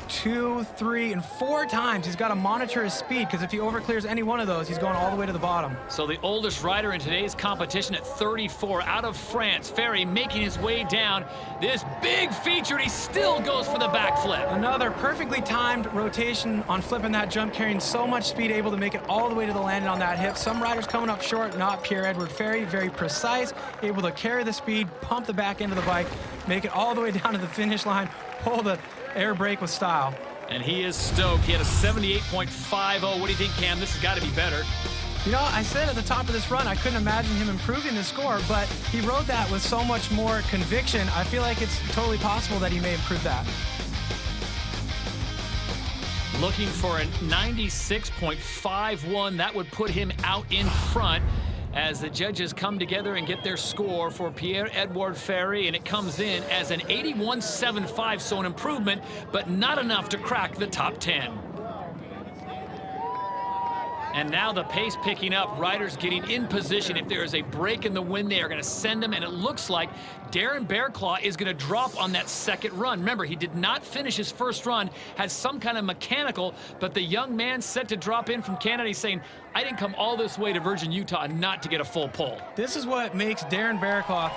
S3: 2, 3, and 4 times. He's got to monitor his speed, because if he overclears any one of those, he's going all the way to the bottom.
S2: So the oldest rider in today's competition at 34, out of France, Ferry making his way down this big feature, and he still goes for the backflip.
S3: Another perfectly timed rotation on flipping that jump, carrying so much speed, able to make it all the way to the landing on that hip. Some riders coming up short, not Pierre-Edouard Ferry, very precise, able to carry the speed, pump the back end of the bike, make it all the way down to the finish line, pull the air brake with style.
S2: And he is stoked. He had a 78.50. What do you think, Cam? This has got to be better.
S3: You know, I said at the top of this run, I couldn't imagine him improving the score, but he rode that with so much more conviction. I feel like it's totally possible that he may improve that.
S2: Looking for a 96.51. That would put him out in front as the judges come together and get their score for Pierre-Edouard Ferry, and it comes in as an 81.75, so an improvement, but not enough to crack the top 10. And now the pace picking up, riders getting in position. If there is a break in the wind, they are going to send them, and it looks like Darren Bearclaw is going to drop on that second run. Remember, he did not finish his first run, had some kind of mechanical, but the young man set to drop in from Canada. He's saying, I didn't come all this way to Virgin, Utah not to get a full pull.
S3: This is what makes Darren Bearclaw.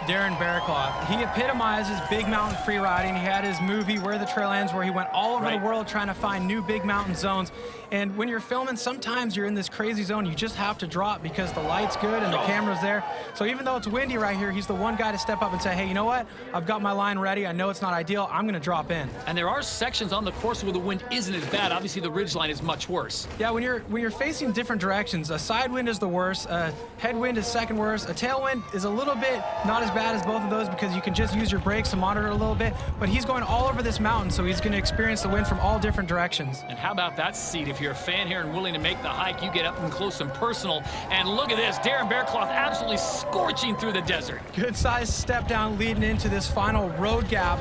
S3: He epitomizes big mountain free riding. He had his movie, Where the Trail Ends, where he went all over the world trying to find new big mountain zones. And when you're filming, sometimes you're in this crazy zone. You just have to drop because the light's good and the camera's there. So even though it's windy right here, he's the one guy to step up and say, hey, you know what? I've got my line ready. I know it's not ideal. I'm going to drop in.
S2: And there are sections on the course where the wind isn't as bad. Obviously, the ridgeline is much worse.
S3: Yeah, when you're facing different directions, a side wind is the worst, a headwind is second worst, a tailwind is a little bit not as bad as both of those because you can just use your brakes to monitor a little bit. But he's going all over this mountain, so he's going to experience the wind from all different directions.
S2: And how about that seat? If you're a fan here and willing to make the hike, you get up and close and personal. And look at this, Darren Bearclaw absolutely scorching through the desert.
S3: Good size step down leading into this final road gap.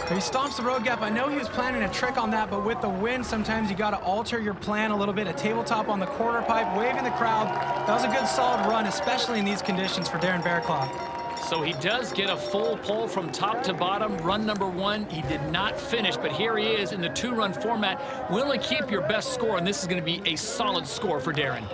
S3: He stomps the road gap. I know he was planning a trick on that, but with the wind, sometimes you got to alter your plan a little bit. A tabletop on the quarter pipe, waving the crowd. That was a good solid run, especially in these conditions for Darren Bearclaw.
S2: So he does get a full pull from top to bottom. Run number 1, he did not finish, but here he is in the 2-run format. Will he keep your best score? And this is going to be a solid score for Darren.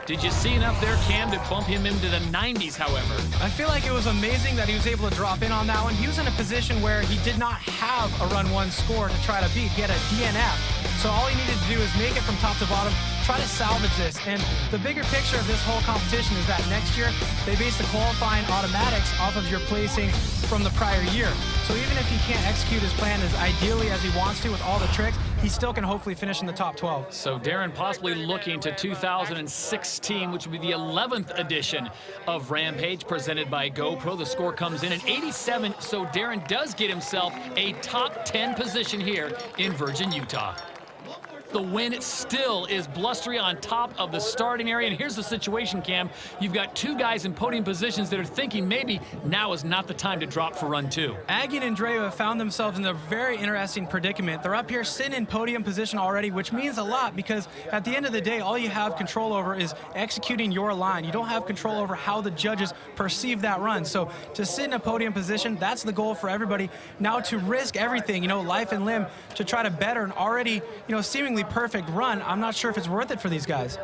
S2: Did you see enough there, Cam, to bump him into the 90s, however?
S3: I feel like it was amazing that he was able to drop in on that one. He was in a position where he did not have a run 1 score to try to beat. He had a DNF. So all he needed to do is make it from top to bottom, try to salvage this. And the bigger picture of this whole competition is that next year, they base the qualifying automatics off of your placing from the prior year. So even if he can't execute his plan as ideally as he wants to with all the tricks, he still can hopefully finish in the top 12.
S2: So Darren possibly looking to 2016, which would be the 11th edition of Rampage, presented by GoPro. The score comes in at 87, so Darren does get himself a top 10 position here in Virgin, Utah. The wind still is blustery on top of the starting area. And here's the situation, Cam. You've got 2 guys in podium positions that are thinking maybe now is not the time to drop for run 2.
S3: Aggie and Andreu have found themselves in a very interesting predicament. They're up here sitting in podium position already, which means a lot because at the end of the day, all you have control over is executing your line. You don't have control over how the judges perceive that run. So to sit in a podium position, that's the goal for everybody. Now to risk everything, you know, life and limb, to try to better an already, you know, seemingly perfect run, I'm not sure if it's worth it for these guys.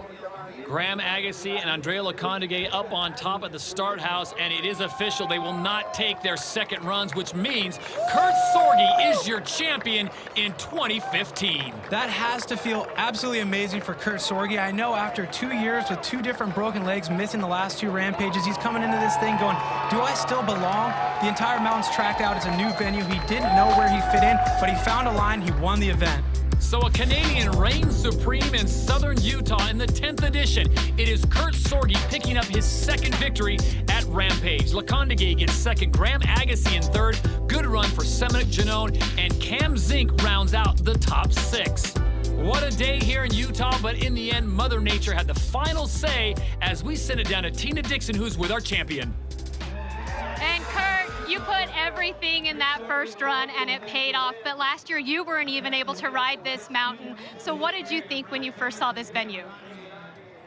S2: Graham Agassi and Andrea Lecondeguet up on top of the start house, and it is official. They will not take their second runs, which means Kurt Sorge is your champion in 2015.
S3: That has to feel absolutely amazing for Kurt Sorge. I know after 2 years with 2 different broken legs, missing the last 2 rampages, he's coming into this thing going, do I still belong? The entire mountain's tracked out. It's a new venue. He didn't know where he fit in, but he found a line. He won the event.
S2: So a Canadian reigns supreme in Southern Utah in the 10th edition. It is Kurt Sorge picking up his second victory at Rampage. Lecondeguet gets second, Graham Agassi in third. Good run for Seminic Janone, and Cam Zink rounds out the top 6. What a day here in Utah, but in the end, Mother Nature had the final say as we send it down to Tina Dixon, who's with our champion.
S4: And Kurt, you put everything in that first run and it paid off, but last year you weren't even able to ride this mountain. So what did you think when you first saw this venue?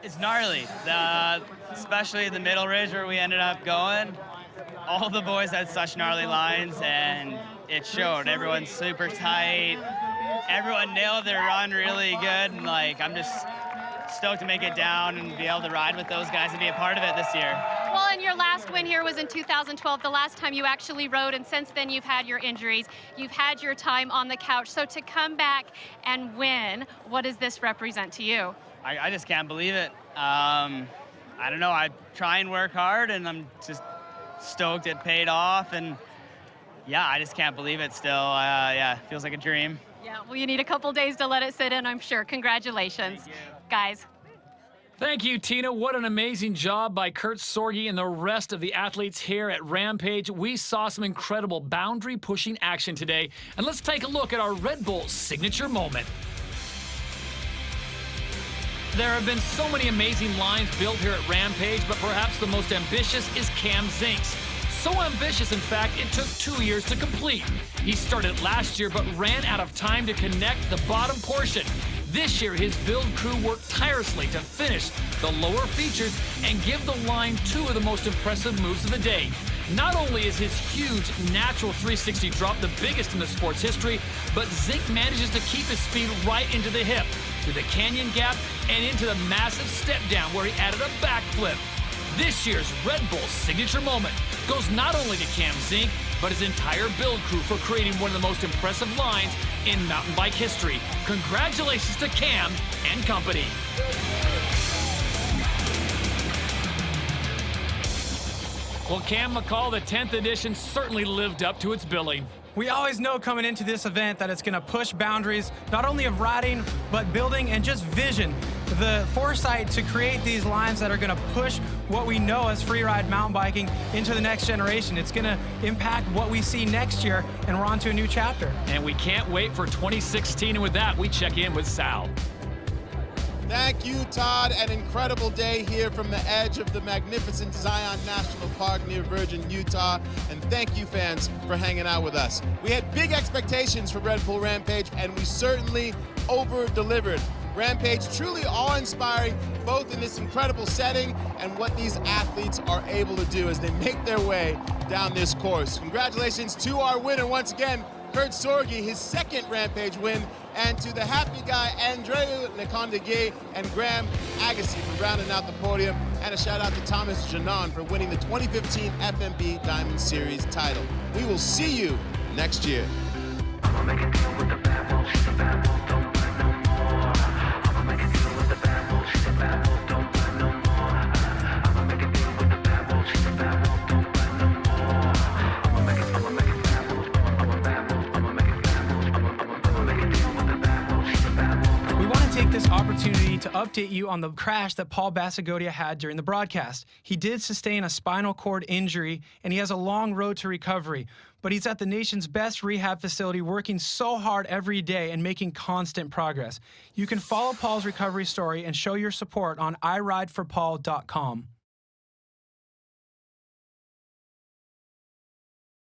S8: It's gnarly, especially the middle ridge where we ended up going. All the boys had such gnarly lines, and it showed. Everyone's super tight. Everyone nailed their run really good, and like I'm just stoked to make it down and be able to ride with those guys and be a part of it this year.
S4: Well, and your last win here was in 2012, the last time you actually rode, and since then you've had your injuries, you've had your time on the couch. So to come back and win, what does this represent to you?
S8: I just can't believe it. I don't know, I try and work hard, and I'm just stoked it paid off, and yeah, I just can't believe it still. Yeah, it feels like a dream.
S4: Yeah, well, you need a couple days to let it sit in, I'm sure. Congratulations, guys.
S2: Thank you, Tina. What an amazing job by Kurt Sorge and the rest of the athletes here at Rampage. We saw some incredible boundary-pushing action today. And let's take a look at our Red Bull signature moment. There have been so many amazing lines built here at Rampage, but perhaps the most ambitious is Cam Zink's. So ambitious, in fact, it took 2 years to complete. He started last year, but ran out of time to connect the bottom portion. This year, his build crew worked tirelessly to finish the lower features and give the line 2 of the most impressive moves of the day. Not only is his huge natural 360 drop the biggest in the sport's history, but Zink manages to keep his speed right into the hip, through the canyon gap, and into the massive step down where he added a backflip. This year's Red Bull signature moment goes not only to Cam Zink, but his entire build crew for creating one of the most impressive lines in mountain bike history. Congratulations to Cam and company. Well, Cam McCall, the 10th edition certainly lived up to its billing.
S3: We always know coming into this event that it's going to push boundaries, not only of riding, but building and just vision. The foresight to create these lines that are going to push what we know as freeride mountain biking into the next generation. It's going to impact what we see next year, and we're on to a new chapter.
S2: And we can't wait for 2016, and with that, we check in with Sal.
S1: Thank you, Todd. An incredible day here from the edge of the magnificent Zion National Park near Virgin, Utah. And thank you, fans, for hanging out with us. We had big expectations for Red Bull Rampage, and we certainly over-delivered. Rampage truly awe-inspiring, both in this incredible setting and what these athletes are able to do as they make their way down this course. Congratulations to our winner once again, Kurt Sorge, his second Rampage win, and to the happy guy Andreu Nekondegay and Graham Agassi for rounding out the podium, and a shout out to Thomas Janon for winning the 2015 FMB Diamond Series title. We will see you next year.
S3: This opportunity to update you on the crash that Paul Basagodia had during the broadcast. He did sustain a spinal cord injury, and he has a long road to recovery, but he's at the nation's best rehab facility working so hard every day and making constant progress. You can follow Paul's recovery story and show your support on irideforpaul.com.